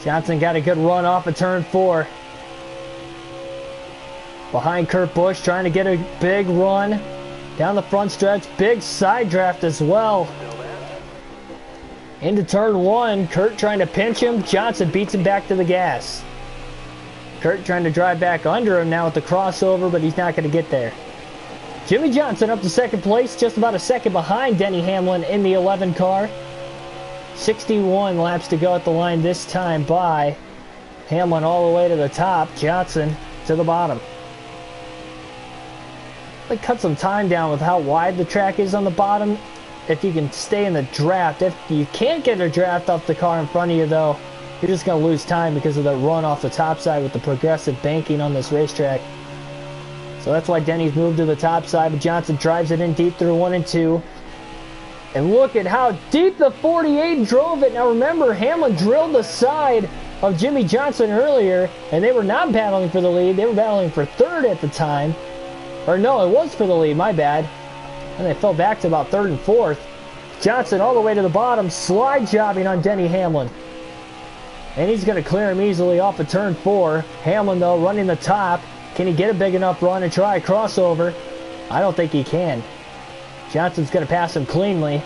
Johnson got a good run off of turn 4. Behind Kurt Busch, trying to get a big run down the front stretch. Big side draft as well. Into turn 1. Kurt trying to pinch him. Johnson beats him back to the gas. Kurt trying to drive back under him now with the crossover, but he's not going to get there. Jimmy Johnson up to second place, just about a second behind Denny Hamlin in the 11 car. 61 laps to go at the line this time by Hamlin all the way to the top. Johnson to the bottom. They cut some time down with how wide the track is on the bottom if you can stay in the draft. If you can't get a draft off the car in front of you, though, you're just going to lose time because of the run off the top side with the progressive banking on this racetrack. So that's why Denny's moved to the top side, but Johnson drives it in deep through 1 and 2. And look at how deep the 48 drove it. Now remember, Hamlin drilled the side of Jimmy Johnson earlier, and they were not battling for the lead. They were battling for 3rd at the time. Or no, it was for the lead, my bad. And they fell back to about 3rd and 4th. Johnson all the way to the bottom, slide jobbing on Denny Hamlin. And he's going to clear him easily off of turn 4. Hamlin, though, running the top. Can he get a big enough run and try a crossover? I don't think he can. Johnson's going to pass him cleanly.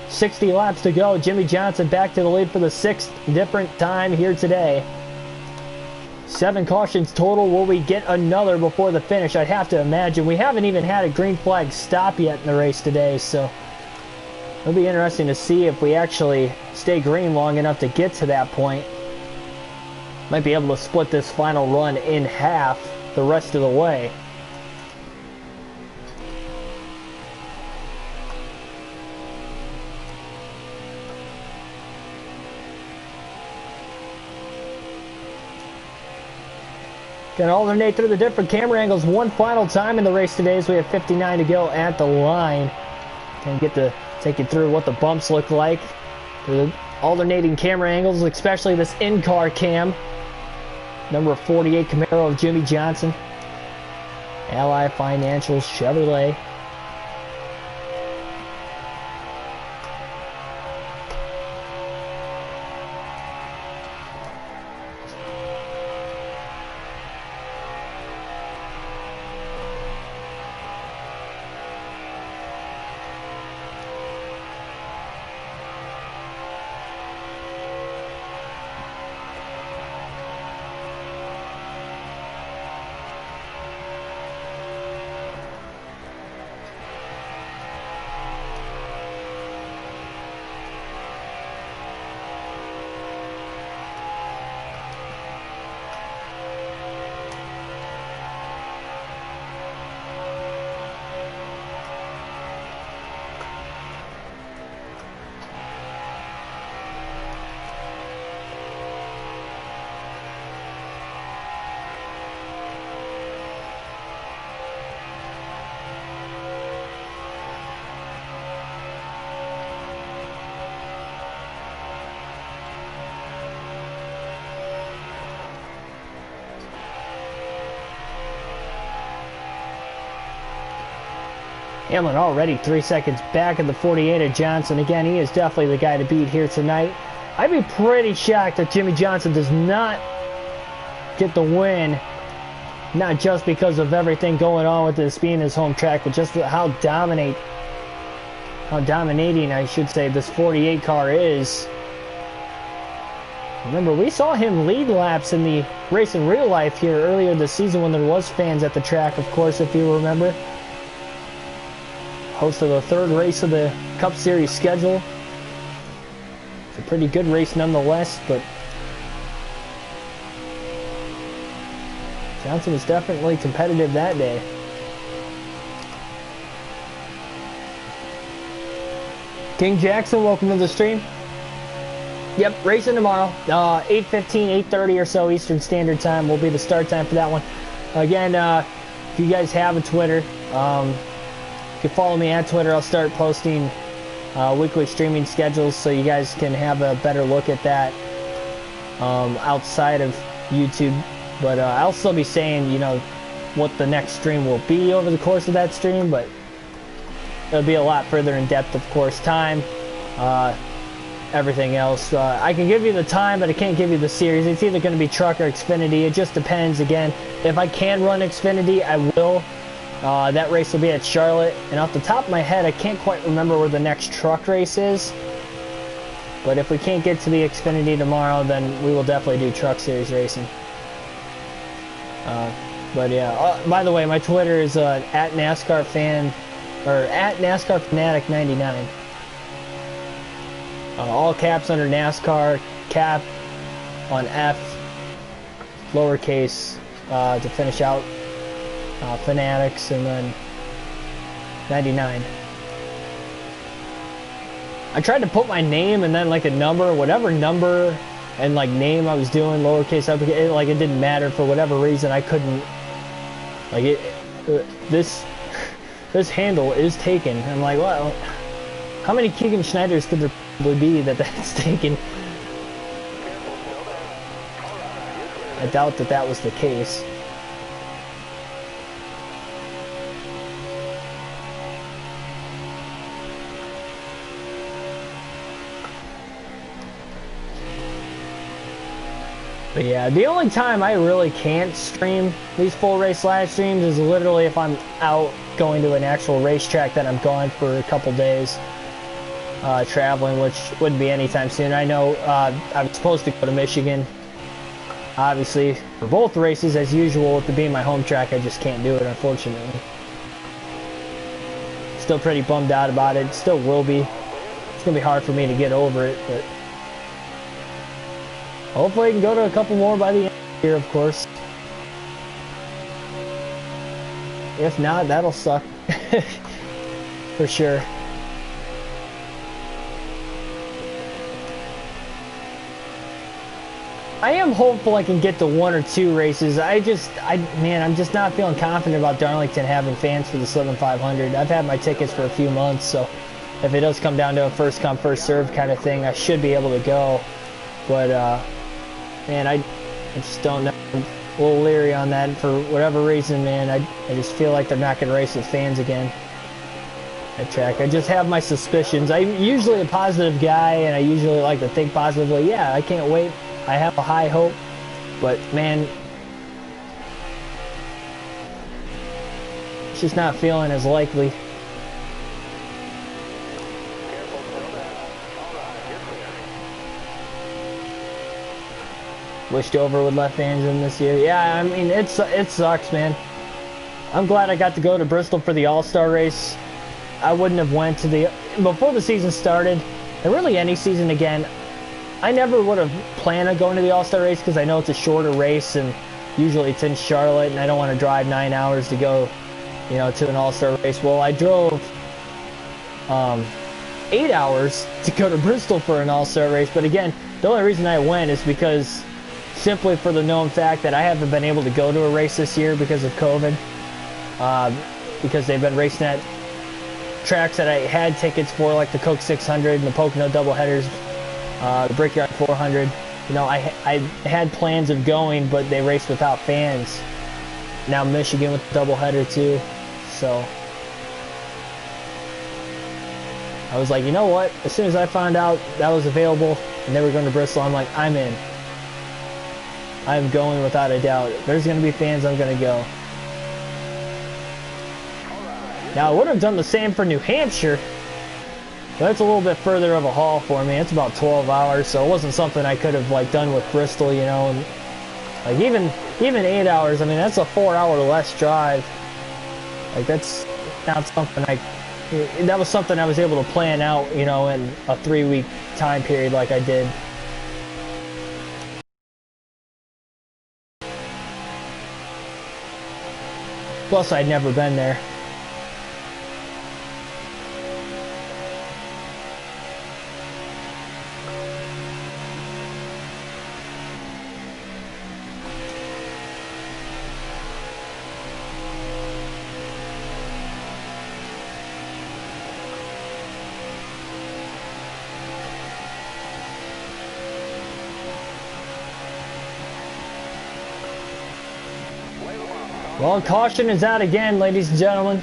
60 laps to go. Jimmy Johnson back to the lead for the 6th different time here today. 7 cautions total. Will we get another before the finish? I'd have to imagine. We haven't even had a green flag stop yet in the race today, so it'll be interesting to see if we actually stay green long enough to get to that point. Might be able to split this final run in half the rest of the way. Gonna alternate through the different camera angles one final time in the race today as we have 59 to go at the line. Gonna get to take you through what the bumps look like. The alternating camera angles, especially this in-car cam. Number 48 Camaro of Jimmy Johnson. Ally Financials Chevrolet. Hamlin already 3 seconds back of the 48 of Johnson. Again, he is definitely the guy to beat here tonight. I'd be pretty shocked if Jimmy Johnson does not get the win. Not just because of everything going on with this being his home track, but just how dominating, I should say, this 48 car is. Remember, we saw him lead laps in the race in real life here earlier this season when there was fans at the track, of course, if you remember. Host of the third race of the Cup Series schedule. It's a pretty good race nonetheless, but Johnson was definitely competitive that day. King Jackson, welcome to the stream. Yep, racing tomorrow. 8:15, 8:30 or so Eastern Standard Time will be the start time for that one. Again, if you guys have a Twitter, you can follow me at Twitter. I'll start posting weekly streaming schedules so you guys can have a better look at that outside of YouTube. But I'll still be saying, you know, what the next stream will be over the course of that stream, but it'll be a lot further in depth, of course. Time, everything else. I can give you the time, but I can't give you the series. It's either going to be Truck or Xfinity. It just depends. Again, if I can run Xfinity, I will. That race will be at Charlotte. And off the top of my head, I can't quite remember where the next Truck race is. But if we can't get to the Xfinity tomorrow, then we will definitely do Truck Series racing. But yeah, by the way, my Twitter is at NASCAR fan, or at NASCAR Fanatic 99. All caps under NASCAR, cap on F, lowercase to finish out Fanatics, and then 99. I tried to put my name and then like a number, whatever number and like name I was doing, lowercase, uppercase, like it didn't matter for whatever reason. I couldn't, like it, this handle is taken. I'm like, well, how many Keegan Schneiders could there probably be that's taken? I doubt that was the case. But yeah, the only time I really can't stream these full race live streams is literally if I'm out going to an actual racetrack that I'm gone for a couple days traveling, which wouldn't be anytime soon. I know I'm supposed to go to Michigan, obviously, for both races as usual. With it being my home track, I just can't do it, unfortunately. Still pretty bummed out about it. Still will be. It's going to be hard for me to get over it, but hopefully I can go to a couple more by the end of the year, of course. If not, that'll suck. For sure. I am hopeful I can get to 1 or 2 races. Man, I'm just not feeling confident about Darlington having fans for the Southern 500. I've had my tickets for a few months, so if it does come down to a first come, first serve kind of thing, I should be able to go. But, man, I just don't know. I'm a little leery on that for whatever reason, man. I just feel like they're not going to race with fans again at track. I just have my suspicions. I'm usually a positive guy, and I usually like to think positively. Yeah, I can't wait. I have a high hope, but man, it's just not feeling as likely. Wished Dover would let fans in this year. Yeah, I mean, it sucks, man. I'm glad I got to go to Bristol for the All-Star race. I wouldn't have went to before the season started, and really any season again. I never would have planned on going to the All-Star race because I know it's a shorter race, and usually it's in Charlotte, and I don't want to drive 9 hours to go, you know, to an All-Star race. Well, I drove 8 hours to go to Bristol for an All-Star race, but again, the only reason I went is because simply for the known fact that I haven't been able to go to a race this year because of COVID, because they've been racing at tracks that I had tickets for, like the Coke 600 and the Pocono doubleheaders, the Brickyard 400. You know, I had plans of going, but they raced without fans. Now Michigan with the doubleheader too, so I was like, you know what? As soon as I found out that was available and they were going to Bristol, I'm like, I'm in. I'm going without a doubt. If there's going to be fans, I'm going to go. Now, I would have done the same for New Hampshire, but it's a little bit further of a haul for me. It's about 12 hours, so it wasn't something I could have like done with Bristol, you know. And, like even 8 hours, I mean, that's a 4-hour less drive. Like, that's not something that was something I was able to plan out, you know, in a 3-week time period like I did. Plus, I'd never been there. Well, caution is out again, ladies and gentlemen.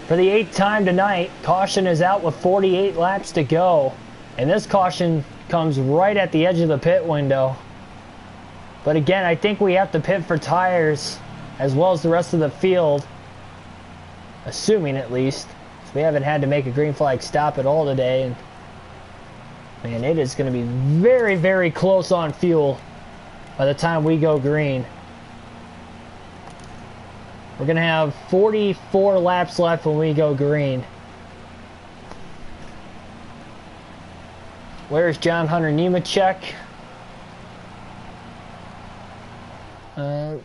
For the 8th time tonight, caution is out with 48 laps to go. And this caution comes right at the edge of the pit window. But again, I think we have to pit for tires as well as the rest of the field. Assuming at least. So we haven't had to make a green flag stop at all today. And man, it is going to be very, very close on fuel by the time we go green. We're going to have 44 laps left when we go green. Where's John Hunter Nemechek? Well,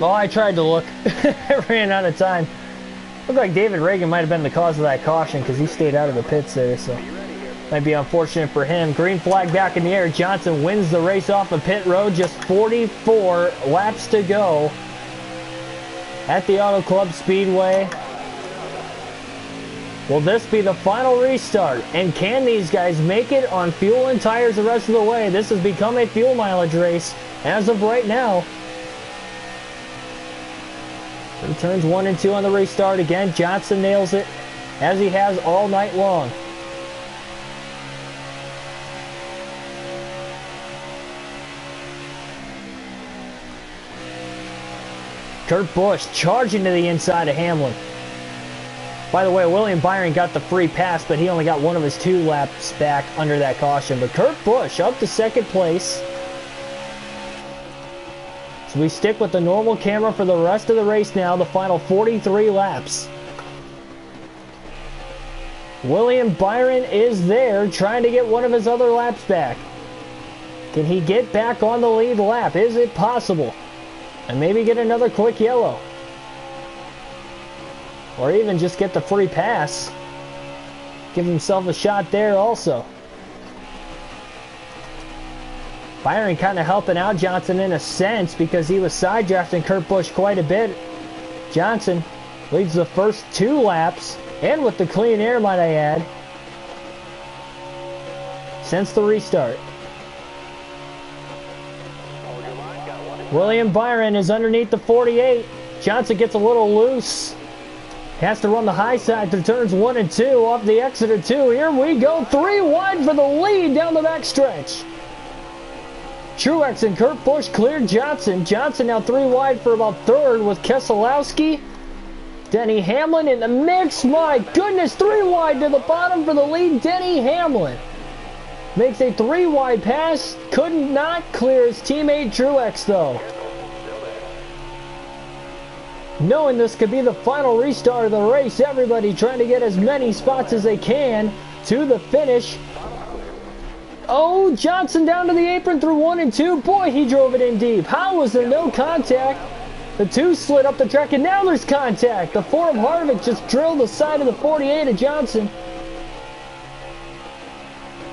I tried to look. I ran out of time. Looked like David Reagan might have been the cause of that caution because he stayed out of the pits there, so might be unfortunate for him. Green flag back in the air. Johnson wins the race off the pit road. Just 44 laps to go at the Auto Club Speedway. Will this be the final restart? And can these guys make it on fuel and tires the rest of the way? This has become a fuel mileage race as of right now. So turns 1 and 2 on the restart again. Johnson nails it as he has all night long. Kurt Busch charging to the inside of Hamlin. By the way, William Byron got the free pass, but he only got one of his 2 laps back under that caution. But Kurt Busch up to 2nd place. So we stick with the normal camera for the rest of the race now, the final 43 laps. William Byron is there trying to get one of his other laps back. Can he get back on the lead lap? Is it possible? And maybe get another quick yellow. Or even just get the free pass. Give himself a shot there also. Byron kind of helping out Johnson in a sense because he was side drafting Kurt Busch quite a bit. Johnson leads the first 2 laps, and with the clean air, might I add, since the restart. William Byron is underneath the 48. Johnson gets a little loose. Has to run the high side through turns 1 and 2 off the exit of 2. Here we go. 3 wide for the lead down the back stretch. Truex and Kurt Busch cleared Johnson. Johnson now 3 wide for about 3rd with Keselowski. Denny Hamlin in the mix. My goodness, 3 wide to the bottom for the lead. Denny Hamlin makes a 3 wide pass. Could not clear his teammate Truex though. Knowing this could be the final restart of the race, everybody trying to get as many spots as they can to the finish. Oh, Johnson down to the apron through 1 and 2. Boy, he drove it in deep. How was there no contact? The 2 slid up the track, and now there's contact. The 4 of Harvick just drilled the side of the 48 of Johnson.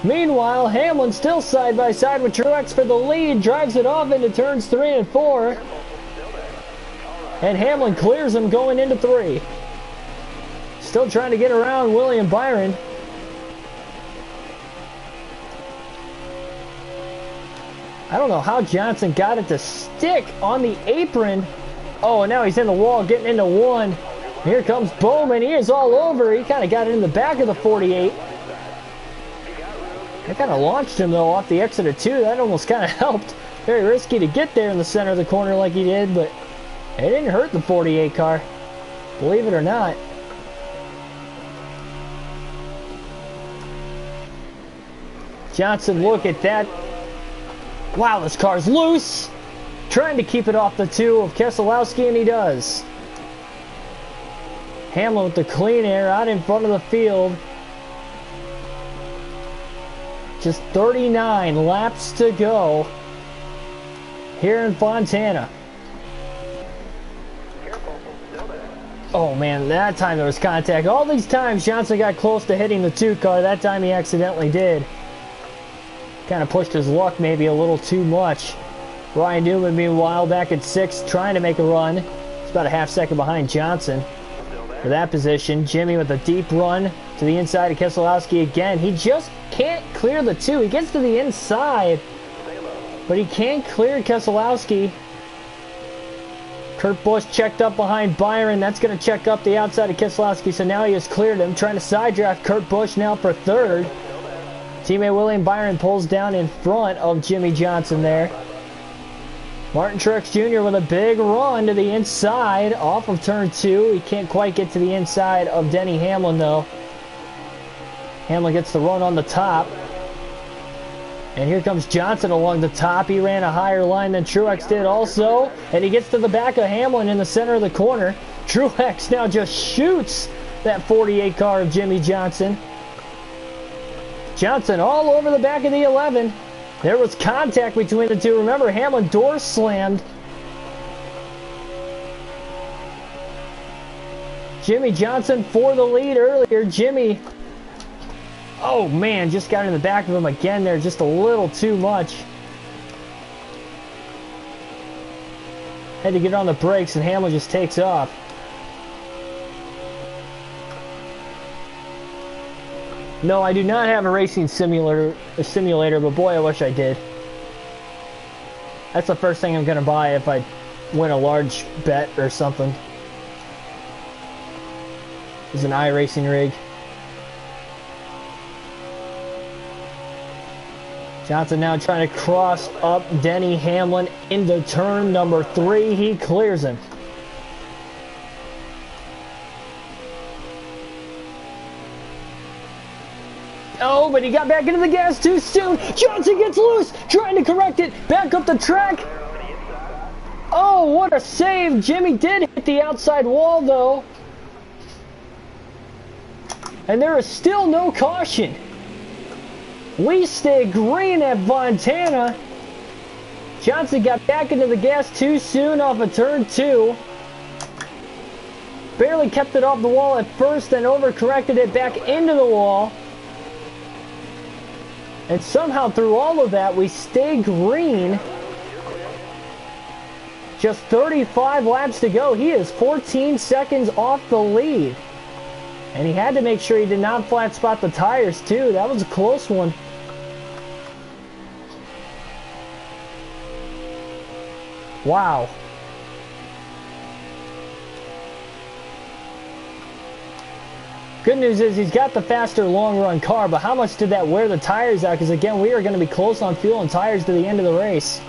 Meanwhile, Hamlin still side by side with Truex for the lead. Drives it off into turns 3 and 4. And Hamlin clears him going into 3. Still trying to get around William Byron. I don't know how Johnson got it to stick on the apron. Oh, and now he's in the wall getting into 1. Here comes Bowman. He is all over. He kind of got it in the back of the 48. That kind of launched him, though, off the exit of 2. That almost kind of helped. Very risky to get there in the center of the corner like he did, but it didn't hurt the 48 car. Believe it or not. Johnson, look at that. Wow, this car's loose. Trying to keep it off the 2 of Keselowski, and he does. Hamlin with the clean air out in front of the field. Just 39 laps to go here in Fontana. Oh man, that time there was contact. All these times Johnson got close to hitting the 2 car. That time he accidentally did. Kind of pushed his luck maybe a little too much. Ryan Newman, meanwhile, back at 6, trying to make a run. He's about a half second behind Johnson for that position. Jimmy with a deep run to the inside of Keselowski again. He just can't clear the 2. He gets to the inside, but he can't clear Keselowski. Kurt Busch checked up behind Byron. That's going to check up the outside of Keselowski, so now he has cleared him. Trying to side draft Kurt Busch now for 3rd. Teammate William Byron pulls down in front of Jimmy Johnson there. Martin Truex Jr. with a big run to the inside off of turn 2. He can't quite get to the inside of Denny Hamlin, though. Hamlin gets the run on the top. And here comes Johnson along the top. He ran a higher line than Truex did also. And he gets to the back of Hamlin in the center of the corner. Truex now just shoots that 48 car of Jimmy Johnson. Johnson all over the back of the 11. There was contact between the 2. Remember, Hamlin door slammed. Jimmy Johnson for the lead earlier. Jimmy, oh man, just got in the back of him again there, just a little too much. Had to get on the brakes and Hamlin just takes off. No, I do not have a racing simulator, but boy, I wish I did. That's the first thing I'm going to buy if I win a large bet or something. Is an iRacing rig. Johnson now trying to cross up Denny Hamlin into turn number 3. He clears him. Oh, but he got back into the gas too soon. Johnson gets loose, trying to correct it. Back up the track. Oh, what a save. Jimmy did hit the outside wall, though. And there is still no caution. We stay green at Fontana. Johnson got back into the gas too soon off of turn 2. Barely kept it off the wall at first, then overcorrected it back into the wall. And somehow through all of that, we stay green. Just 35 laps to go. He is 14 seconds off the lead. And he had to make sure he did not flat spot the tires too. That was a close one. Wow. Good news is he's got the faster long run car, but how much did that wear the tires out? Because again, we are going to be close on fuel and tires to the end of the race.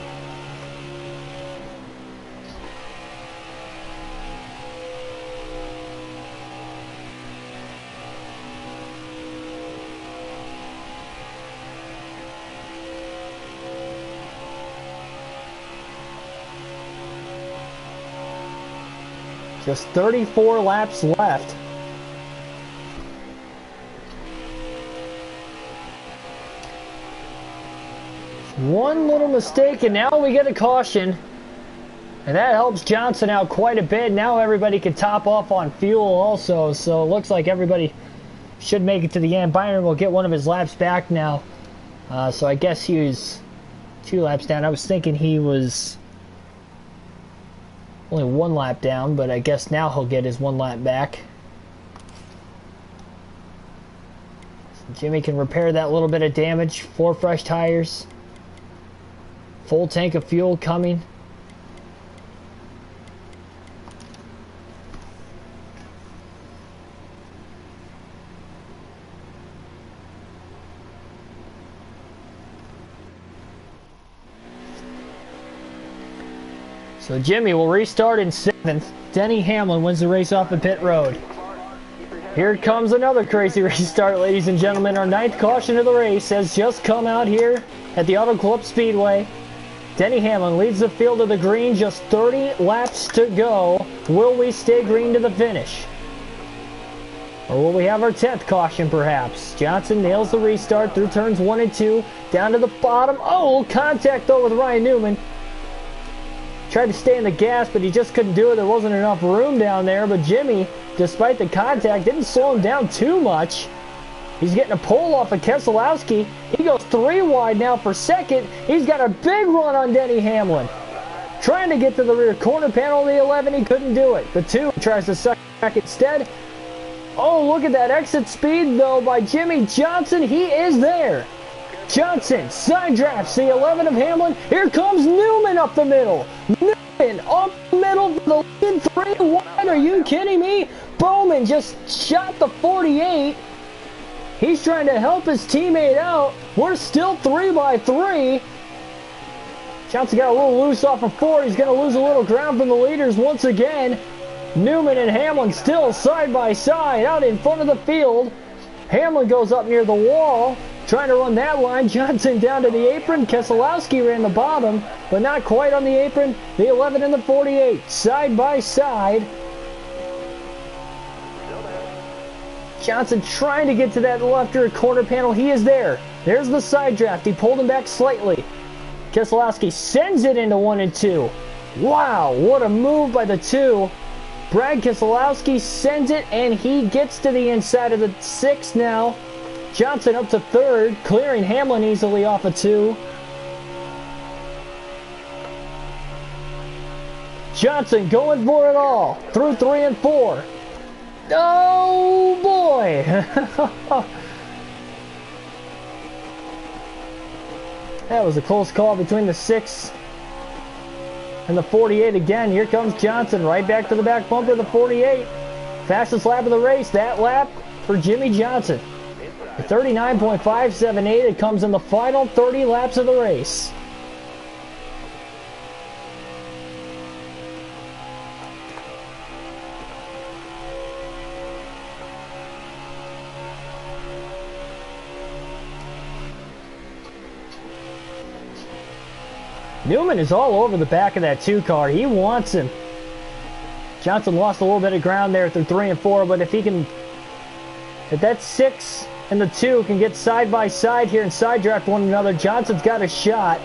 Just 34 laps left. One little mistake, and now we get a caution. And that helps Johnson out quite a bit. Now everybody can top off on fuel also. So it looks like everybody should make it to the end. Byron will get one of his laps back now. So I guess he was 2 laps down. I was thinking he was only 1 lap down, but I guess now he'll get his 1 lap back. So Jimmy can repair that little bit of damage. 4 fresh tires. Full tank of fuel coming. So Jimmy will restart in 7th. Denny Hamlin wins the race off the pit road. Here comes another crazy restart, ladies and gentlemen. Our 9th caution of the race has just come out here at the Auto Club Speedway. Denny Hamlin leads the field to the green, just 30 laps to go. Will we stay green to the finish? Or will we have our 10th caution perhaps? Johnson nails the restart through turns 1 and 2, down to the bottom. Oh, contact though with Ryan Newman. Tried to stay in the gas, but he just couldn't do it. There wasn't enough room down there, but Jimmy, despite the contact, didn't slow him down too much. He's getting a pole off of Keselowski. He goes 3 wide now for 2nd. He's got a big run on Denny Hamlin. Trying to get to the rear corner panel of the 11, he couldn't do it. The 2 tries to suck back instead. Oh, look at that exit speed, though, by Jimmy Johnson. He is there. Johnson side drafts the 11 of Hamlin. Here comes Newman up the middle. Newman up the middle for the lead, 3 wide. Are you kidding me? Bowman just shot the 48. He's trying to help his teammate out. We're still 3 by 3. Johnson got a little loose off of 4. He's going to lose a little ground from the leaders once again. Newman and Hamlin still side by side out in front of the field. Hamlin goes up near the wall, trying to run that line. Johnson down to the apron. Keselowski ran the bottom, but not quite on the apron. The 11 and the 48 side by side. Johnson trying to get to that left rear corner panel. He is there. There's the side draft. He pulled him back slightly. Keselowski sends it into 1 and 2. Wow, what a move by the 2. Brad Keselowski sends it, and he gets to the inside of the 6 now. Johnson up to 3rd, clearing Hamlin easily off of 2. Johnson going for it all through 3 and 4. Oh boy! That was a close call between the 6 and the 48 again. Here comes Johnson right back to the back bumper of the 48. Fastest lap of the race, that lap for Jimmy Johnson. 39.578. It comes in the final 30 laps of the race. Newman is all over the back of that 2 car. He wants him. Johnson lost a little bit of ground there through 3 and 4, but if that 6 and the 2 can get side by side here and side draft one another, Johnson's got a shot.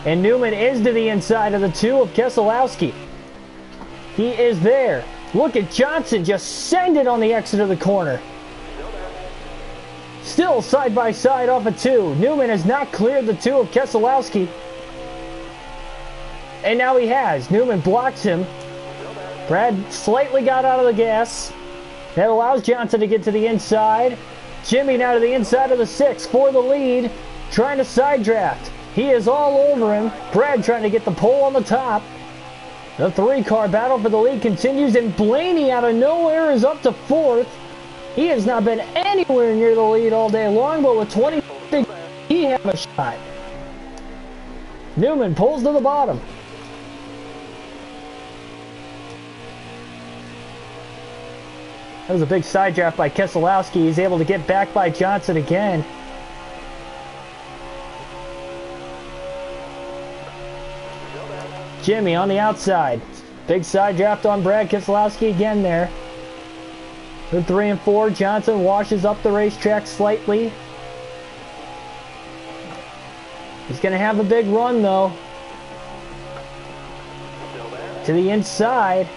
And Newman is to the inside of the 2 of Keselowski. He is there. Look at Johnson just send it on the exit of the corner. Still side by side off of 2. Newman has not cleared the 2 of Keselowski. And now he has. Newman blocks him. Brad slightly got out of the gas. That allows Johnson to get to the inside. Jimmy now to the inside of the 6 for the lead. Trying to side draft. He is all over him. Brad trying to get the pole on the top. The 3-car battle for the lead continues. And Blaney out of nowhere is up to 4th. He has not been anywhere near the lead all day long, but with 20, he has a shot. Newman pulls to the bottom. That was a big side draft by Keselowski. He's able to get back by Johnson again. Jimmy on the outside. Big side draft on Brad Keselowski again there. Through 3 and 4, Johnson washes up the racetrack slightly. He's going to have a big run, though. To the inside.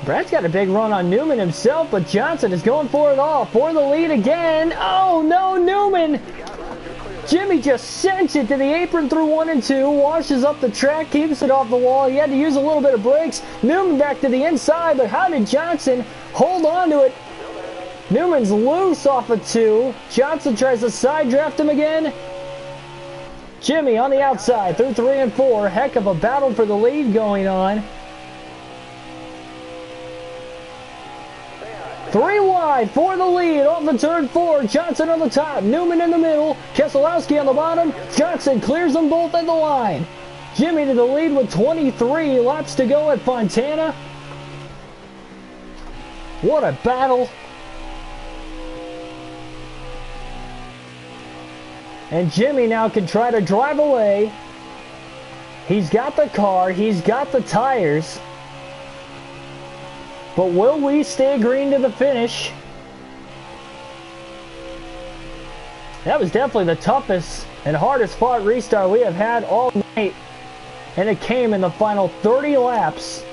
Brad's got a big run on Newman himself, but Johnson is going for it all. For the lead again. Oh, no, Newman. Jimmy just sends it to the apron through 1 and 2. Washes up the track, keeps it off the wall. He had to use a little bit of brakes. Newman back to the inside, but how did Johnson hold on to it? Newman's loose off of 2. Johnson tries to side draft him again. Jimmy on the outside through 3 and 4. Heck of a battle for the lead going on. 3 wide for the lead off the turn 4. Johnson on the top. Newman in the middle. Keselowski on the bottom. Johnson clears them both at the line. Jimmy to the lead with 23 laps to go at Fontana. What a battle. And Jimmy now can try to drive away. He's got the car, he's got the tires. But will we stay green to the finish? That was definitely the toughest and hardest fought restart we have had all night. And it came in the final 30 laps.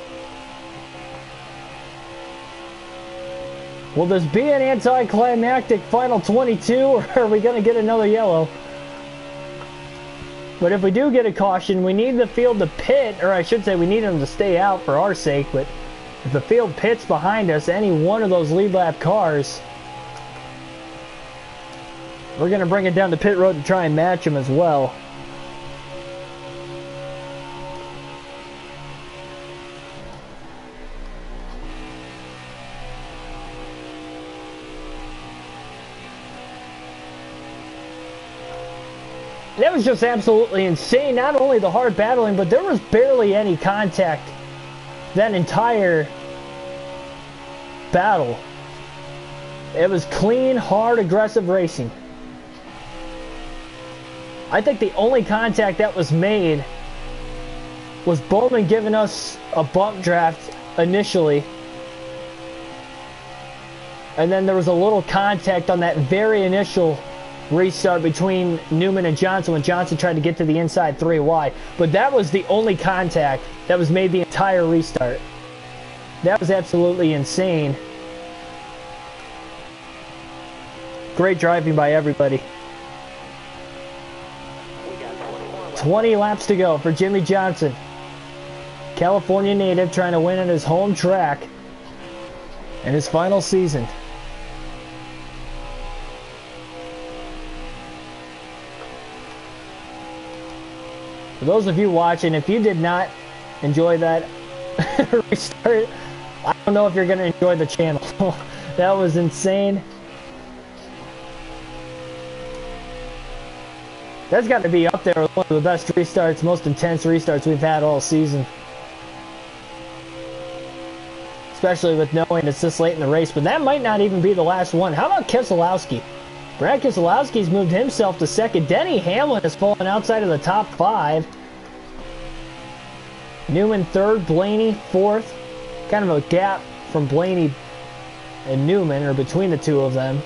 Will this be an anticlimactic final 22, or are we going to get another yellow? But if we do get a caution, we need the field to pit, or I should say we need them to stay out for our sake, but if the field pits behind us, any one of those lead lap cars, we're going to bring it down to pit road to try and match them as well. That was just absolutely insane. Not only the hard battling, but there was barely any contact that entire battle. It was clean, hard, aggressive racing. I think the only contact that was made was Bowman giving us a bump draft initially. And then there was a little contact on that very initial restart between Newman and Johnson when Johnson tried to get to the inside 3 wide. But that was the only contact that was made the entire restart. That was absolutely insane. Great driving by everybody. 20 laps to go for Jimmy Johnson. California native trying to win at his home track in his final season. For those of you watching, if you did not enjoy that restart, I don't know if you're going to enjoy the channel. That was insane. That's got to be up there with one of the best restarts, most intense restarts we've had all season. Especially with knowing it's this late in the race, but that might not even be the last one. How about Keselowski? Brad Keselowski's moved himself to second. Denny Hamlin has fallen outside of the top 5. Newman third, Blaney fourth. Kind of a gap from Blaney and Newman, or between the two of them.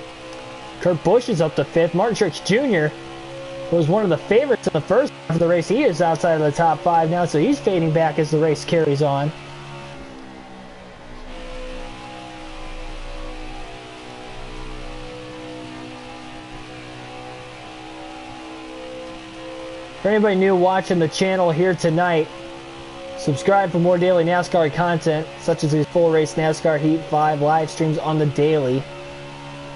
Kurt Busch is up to 5th. Martin Truex Jr. was one of the favorites in the first half of the race. He is outside of the top 5 now, so he's fading back as the race carries on. For anybody new watching the channel here tonight, subscribe for more daily NASCAR content, such as these full race NASCAR Heat 5 live streams on the daily,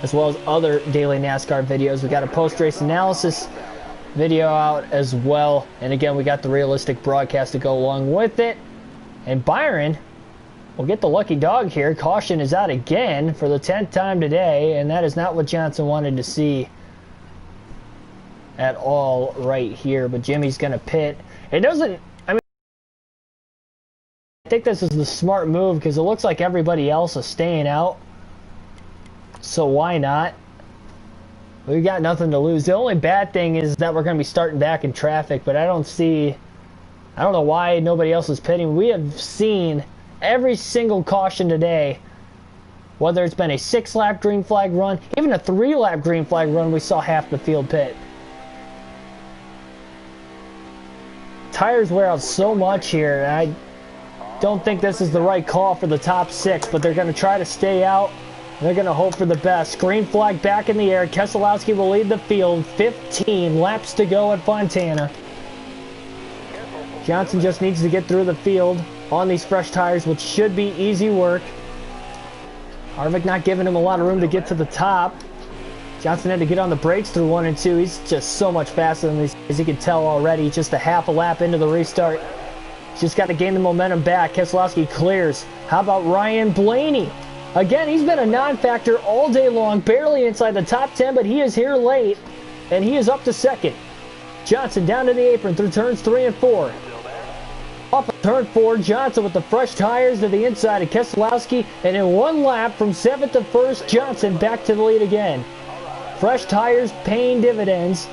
as well as other daily NASCAR videos. We got a post-race analysis video out as well, and again, we got the realistic broadcast to go along with it. And Byron will get the lucky dog here. Caution is out again for the 10th time today, and that is not what Johnson wanted to see at all right here. But Jimmy's gonna pit. It doesn't, I think this is the smart move because it looks like everybody else is staying out, so why not? We got nothing to lose. The only bad thing is that we're going to be starting back in traffic, but I don't know why nobody else is pitting. We have seen every single caution today, whether it's been a 6-lap green flag run, even a 3-lap green flag run, we saw half the field pit. Tires wear out so much here, and I don't think this is the right call for the top 6, but they're going to try to stay out. They're going to hope for the best. Green flag back in the air. Keselowski will lead the field. 15 laps to go at Fontana. Johnson just needs to get through the field on these fresh tires, which should be easy work. Harvick not giving him a lot of room to get to the top. Johnson had to get on the brakes through 1 and 2. He's just so much faster than these, as you can tell already. Just a half a lap into the restart. He's just got to gain the momentum back. Keselowski clears. How about Ryan Blaney? Again, he's been a non-factor all day long, barely inside the top 10, but he is here late, and he is up to second. Johnson down to the apron through turns 3 and 4. Off of turn 4, Johnson with the fresh tires to the inside of Keselowski, and in one lap from 7th to 1st, Johnson back to the lead again. Fresh tires paying dividends.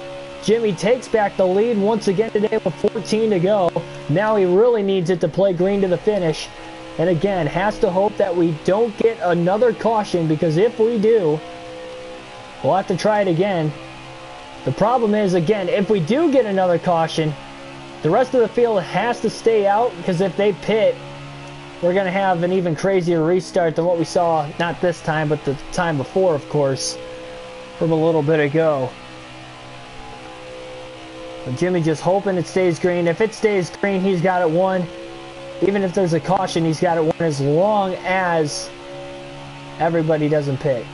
Jimmy takes back the lead once again today with 14 to go. Now he really needs it to play green to the finish. And again, has to hope that we don't get another caution, because if we do, we'll have to try it again. The problem is, again, if we do get another caution, the rest of the field has to stay out, because if they pit, we're going to have an even crazier restart than what we saw, not this time, but the time before, of course, from a little bit ago. But Jimmy just hoping it stays green. If it stays green, he's got it won. Even if there's a caution, he's got it won, as long as everybody doesn't pit.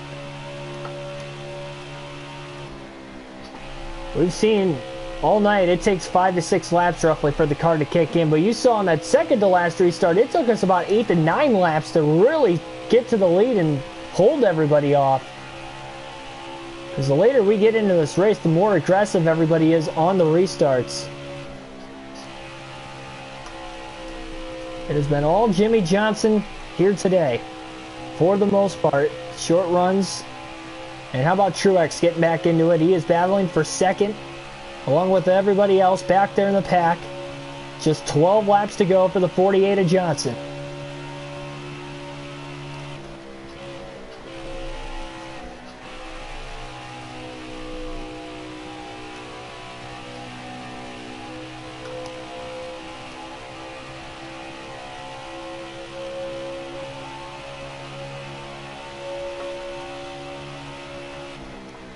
We've seen all night it takes 5 to 6 laps roughly for the car to kick in, but you saw on that second to last restart, it took us about 8 to 9 laps to really get to the lead and hold everybody off. Because the later we get into this race, the more aggressive everybody is on the restarts. It has been all Jimmy Johnson here today, for the most part. Short runs. And how about Truex getting back into it? He is battling for second, along with everybody else back there in the pack. Just 12 laps to go for the 48 of Johnson.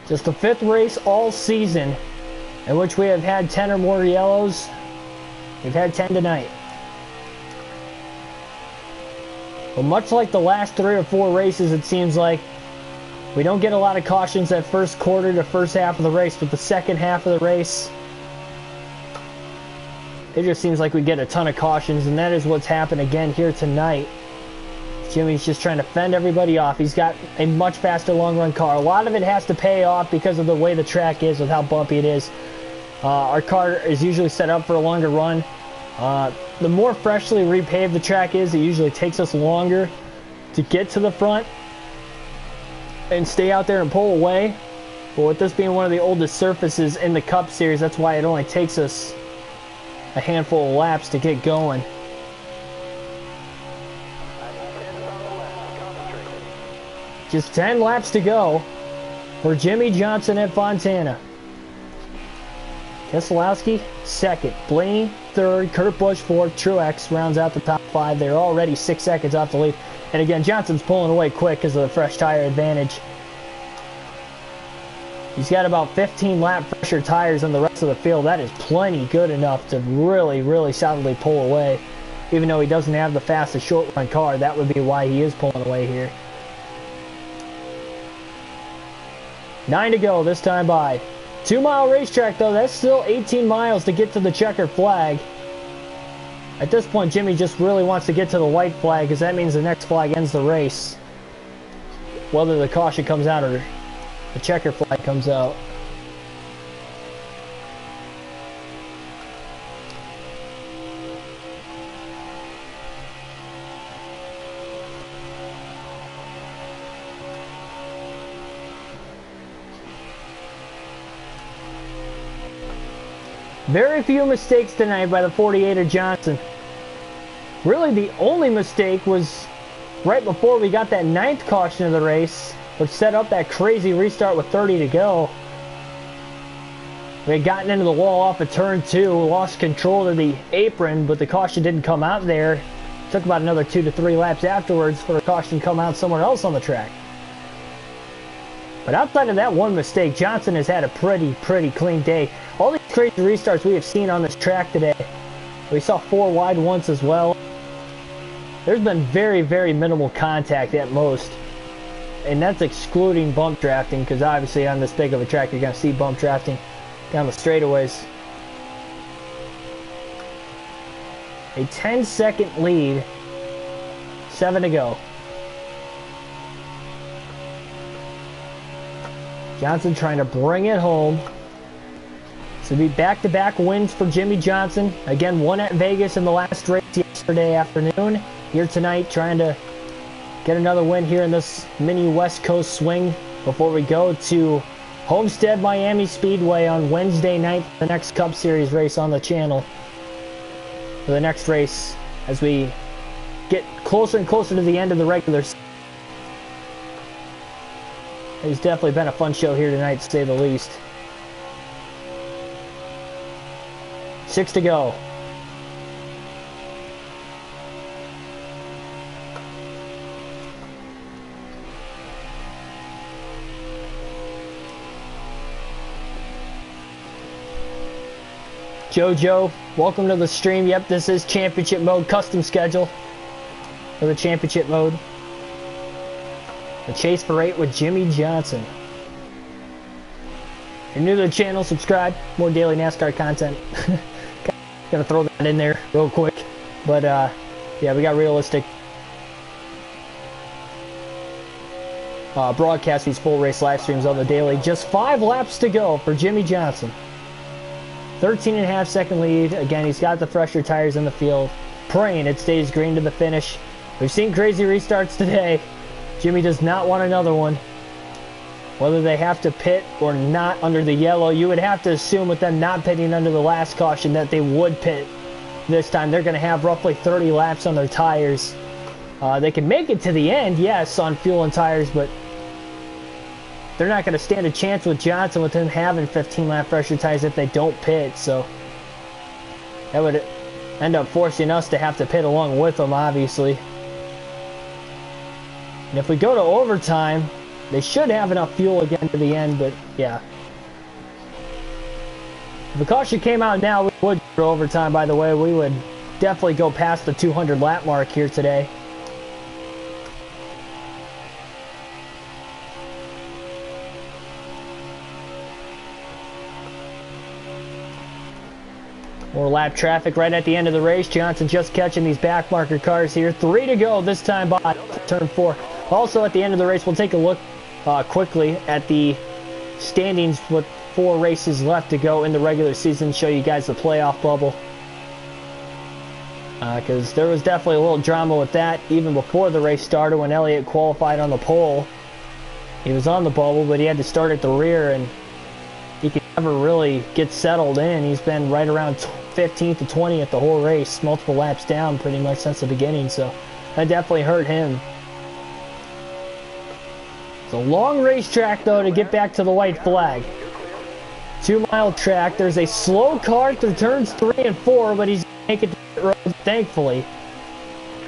Just the 5th race all season in which we have had 10 or more yellows. We've had 10 tonight. But much like the last 3 or 4 races, it seems like we don't get a lot of cautions that first quarter to first half of the race, but the second half of the race, it just seems like we get a ton of cautions, and that is what's happened again here tonight. Jimmy's just trying to fend everybody off. He's got a much faster long-run car. A lot of it has to pay off because of the way the track is, with how bumpy it is. Our car is usually set up for a longer run. The more freshly repaved the track is, it usually takes us longer to get to the front and stay out there and pull away. But with this being one of the oldest surfaces in the Cup Series, that's why it only takes us a handful of laps to get going. Just 10 laps to go for Jimmy Johnson at Fontana. Keselowski, second. Blaney, third. Kurt Busch, fourth. Truex rounds out the top 5. They're already 6 seconds off the lead. And again, Johnson's pulling away quick because of the fresh tire advantage. He's got about 15 lap fresher tires than the rest of the field. That is plenty good enough to really, really solidly pull away. Even though he doesn't have the fastest short run car, that would be why he is pulling away here. 9 to go this time by. 2-mile racetrack though, that's still 18 miles to get to the checkered flag. At this point, Jimmy just really wants to get to the white flag, because that means the next flag ends the race. Whether the caution comes out or the checker flag comes out. Very few mistakes tonight by the 48 of Johnson. Really, the only mistake was right before we got that 9th caution of the race, which set up that crazy restart with 30 to go. We had gotten into the wall off of turn 2, lost control of the apron, but the caution didn't come out there. It took about another 2 to 3 laps afterwards for a caution to come out somewhere else on the track. But outside of that one mistake, Johnson has had a pretty clean day. All these crazy restarts we have seen on this track today. We saw 4 wide once as well. There's been very minimal contact at most. And that's excluding bump drafting, because obviously on this big of a track you're going to see bump drafting down the straightaways. A 10-second lead. 7 to go. Johnson trying to bring it home. So it'll be back-to-back wins for Jimmy Johnson. Again, one at Vegas in the last race yesterday afternoon. Here tonight, trying to get another win here in this mini West Coast swing before we go to Homestead Miami Speedway on Wednesday night, the next Cup Series race on the channel. For the next race, as we get closer and closer to the end of the regular season. It's definitely been a fun show here tonight, to say the least. 6 to go. Jojo, welcome to the stream. Yep, this is championship mode, custom schedule for the championship mode. The Chase for 8 with Jimmy Johnson. If you're new to the channel, subscribe. More daily NASCAR content. Gonna throw that in there real quick. But yeah, we got realistic broadcast these full race live streams on the daily. Just 5 laps to go for Jimmy Johnson. 13.5 second lead. Again, he's got the fresher tires in the field. Praying it stays green to the finish. We've seen crazy restarts today. Jimmy does not want another one. Whether they have to pit or not under the yellow, you would have to assume with them not pitting under the last caution that they would pit this time. They're going to have roughly 30 laps on their tires. They can make it to the end, yes, on fuel and tires, but they're not going to stand a chance with Johnson with him having 15-lap fresher tires if they don't pit. So that would end up forcing us to have to pit along with them, obviously. And if we go to overtime, they should have enough fuel again to the end, but yeah. If the caution came out now, we would go to overtime, by the way. We would definitely go past the 200 lap mark here today. More lap traffic right at the end of the race. Johnson just catching these back marker cars here. 3 to go this time by turn 4. Also at the end of the race, we'll take a look quickly at the standings with 4 races left to go in the regular season. Show you guys the playoff bubble. Because there was definitely a little drama with that even before the race started when Elliott qualified on the pole. He was on the bubble, but he had to start at the rear, and he could never really get settled in. He's been right around 15th to 20th the whole race, multiple laps down pretty much since the beginning, so that definitely hurt him. It's a long racetrack though to get back to the white flag. 2-mile track. There's a slow car through turns 3 and 4, but he's making it to the road, thankfully.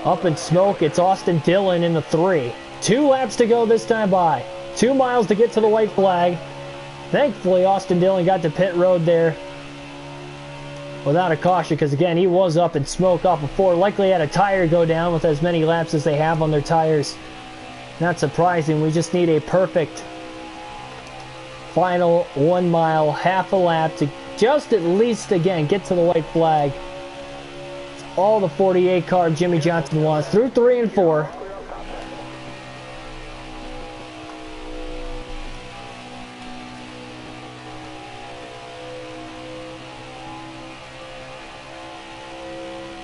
Up in smoke, it's Austin Dillon in the 3. 2 laps to go this time by. 2 miles to get to the white flag. Thankfully, Austin Dillon got to pit road there without a caution, because again, he was up in smoke off of 4. Likely had a tire go down with as many laps as they have on their tires. Not surprising. We just need a perfect final 1 mile, half a lap to just at least, again, get to the white flag. It's all the 48 car Jimmy Johnson wants through 3 and 4.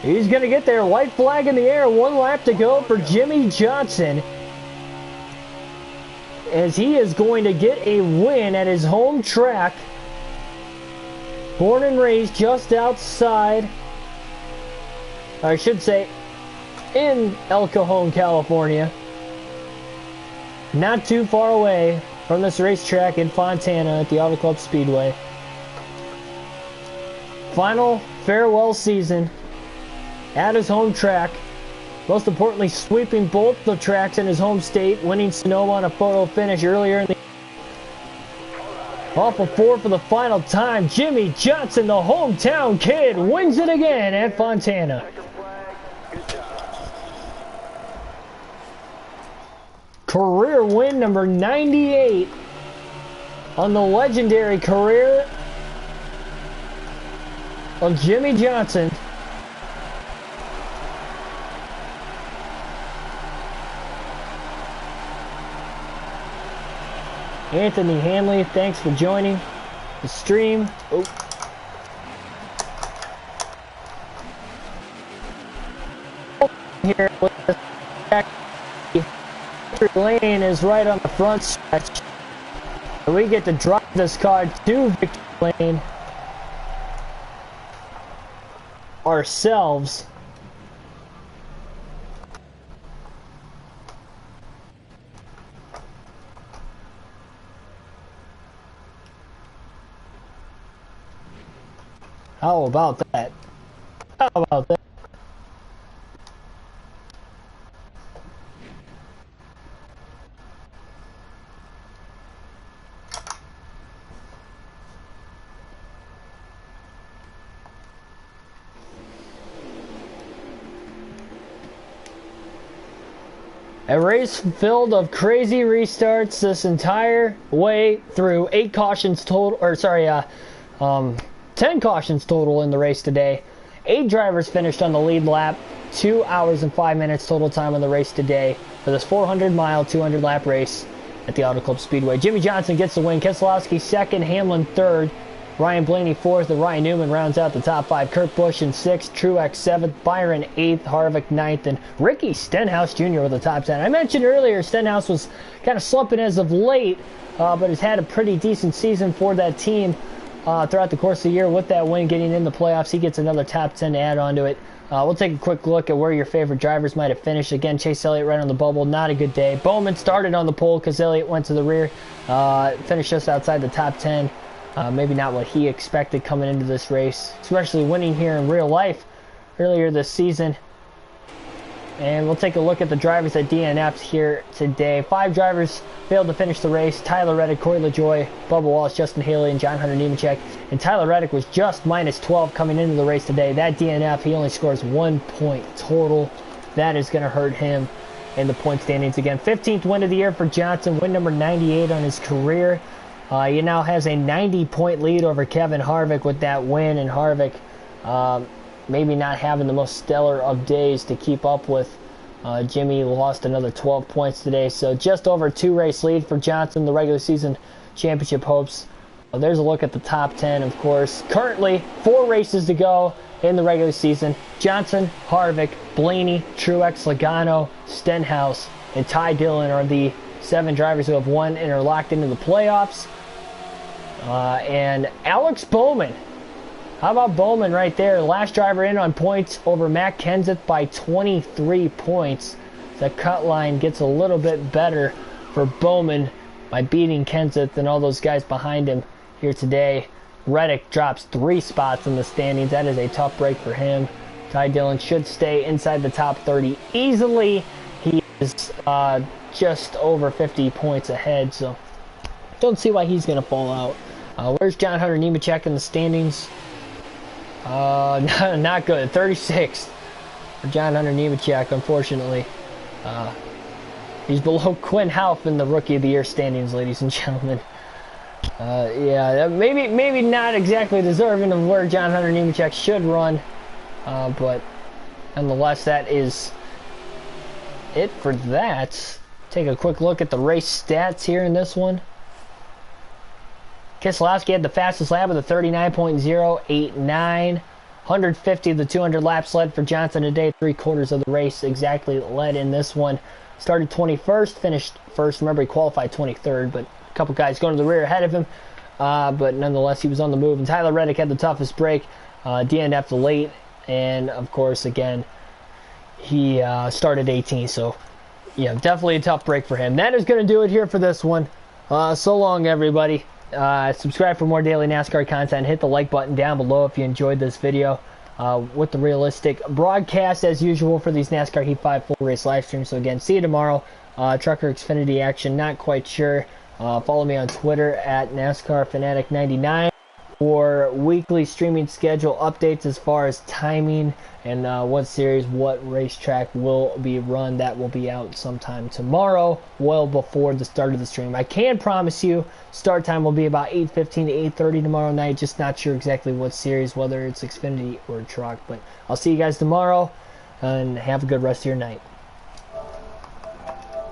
He's going to get there. White flag in the air. 1 lap to go for Jimmy Johnson, as he is going to get a win at his home track. Born and raised just outside, I should say, in El Cajon, California. Not too far away from this racetrack in Fontana at the Auto Club Speedway. Final farewell season at his home track. Most importantly, sweeping both the tracks in his home state, winning Sonoma on a photo finish earlier in the off of 4 for the final time. Jimmy Johnson, the hometown kid, wins it again at Fontana. Career win number 98 on the legendary career of Jimmy Johnson. Anthony Hanley, thanks for joining the stream. Oh, here with the victory lane is right on the front stretch. And we get to drive this car to victory lane ourselves. How about that? How about that? A race filled of crazy restarts this entire way through 8 cautions total, or sorry, 10 cautions total in the race today. 8 drivers finished on the lead lap. 2 hours and 5 minutes total time on the race today for this 400-mile, 200-lap race at the Auto Club Speedway. Jimmy Johnson gets the win. Keselowski second, Hamlin third, Ryan Blaney fourth, and Ryan Newman rounds out the top 5. Kurt Busch in 6th, Truex 7th, Byron 8th, Harvick 9th, and Ricky Stenhouse Jr. with the top 10. I mentioned earlier Stenhouse was kind of slumping as of late, but has had a pretty decent season for that team throughout the course of the year. With that win, getting in the playoffs, he gets another top 10 to add on to it. We'll take a quick look at where your favorite drivers might have finished. Again, Chase Elliott right on the bubble, not a good day. Bowman started on the pole because Elliott went to the rear, finished just outside the top 10. Maybe not what he expected coming into this race, especially winning here in real life earlier this season. And we'll take a look at the drivers at DNFs here today. 5 drivers failed to finish the race. Tyler Reddick, Corey LaJoie, Bubba Wallace, Justin Haley, and John Hunter Nemechek. And Tyler Reddick was just minus 12 coming into the race today. That DNF, he only scores 1 point total. That is going to hurt him in the point standings again. 15th win of the year for Johnson, win number 98 on his career. He now has a 90-point lead over Kevin Harvick with that win, and Harvick maybe not having the most stellar of days to keep up with. Jimmy lost another 12 points today, so just over a 2-race lead for Johnson, the regular season championship hopes. There's a look at the top 10, of course. Currently, 4 races to go in the regular season. Johnson, Harvick, Blaney, Truex, Logano, Stenhouse, and Ty Dillon are the 7 drivers who have won and are locked into the playoffs. And Alex Bowman, how about Bowman right there? Last driver in on points over Matt Kenseth by 23 points. The cut line gets a little bit better for Bowman by beating Kenseth and all those guys behind him here today. Reddick drops 3 spots in the standings. That is a tough break for him. Ty Dillon should stay inside the top 30 easily. He is just over 50 points ahead, so don't see why he's going to fall out. Where's John Hunter Nemechek in the standings? Not good. 36th for John Hunter Nemechek, unfortunately. He's below Quinn Houff in the Rookie of the Year standings, ladies and gentlemen. Yeah, maybe not exactly deserving of where John Hunter Nemechek should run, but nonetheless, that is it for that. Take a quick look at the race stats here in this one. Keselowski had the fastest lap with a 39.089. 150 of the 200 laps led for Johnson today. 3/4 of the race exactly led in this one. Started 21st, finished first. Remember, he qualified 23rd, but a couple guys going to the rear ahead of him. But nonetheless, he was on the move. And Tyler Reddick had the toughest break. DNF'd late. And, of course, again, he started 18th. So, yeah, definitely a tough break for him. That is going to do it here for this one. So long, everybody. Subscribe for more daily NASCAR content. Hit the like button down below if you enjoyed this video with the realistic broadcast as usual for these NASCAR Heat 5 full race live streams. So again, see you tomorrow. Trucker Xfinity action, not quite sure. Follow me on Twitter at NASCAR Fanatic 99 for weekly streaming schedule updates as far as timing and what series, what racetrack will be run. That will be out sometime tomorrow, well before the start of the stream. I can promise you start time will be about 8:15 to 8:30 tomorrow night. Just not sure exactly what series, whether it's Xfinity or Truck. But I'll see you guys tomorrow, and have a good rest of your night.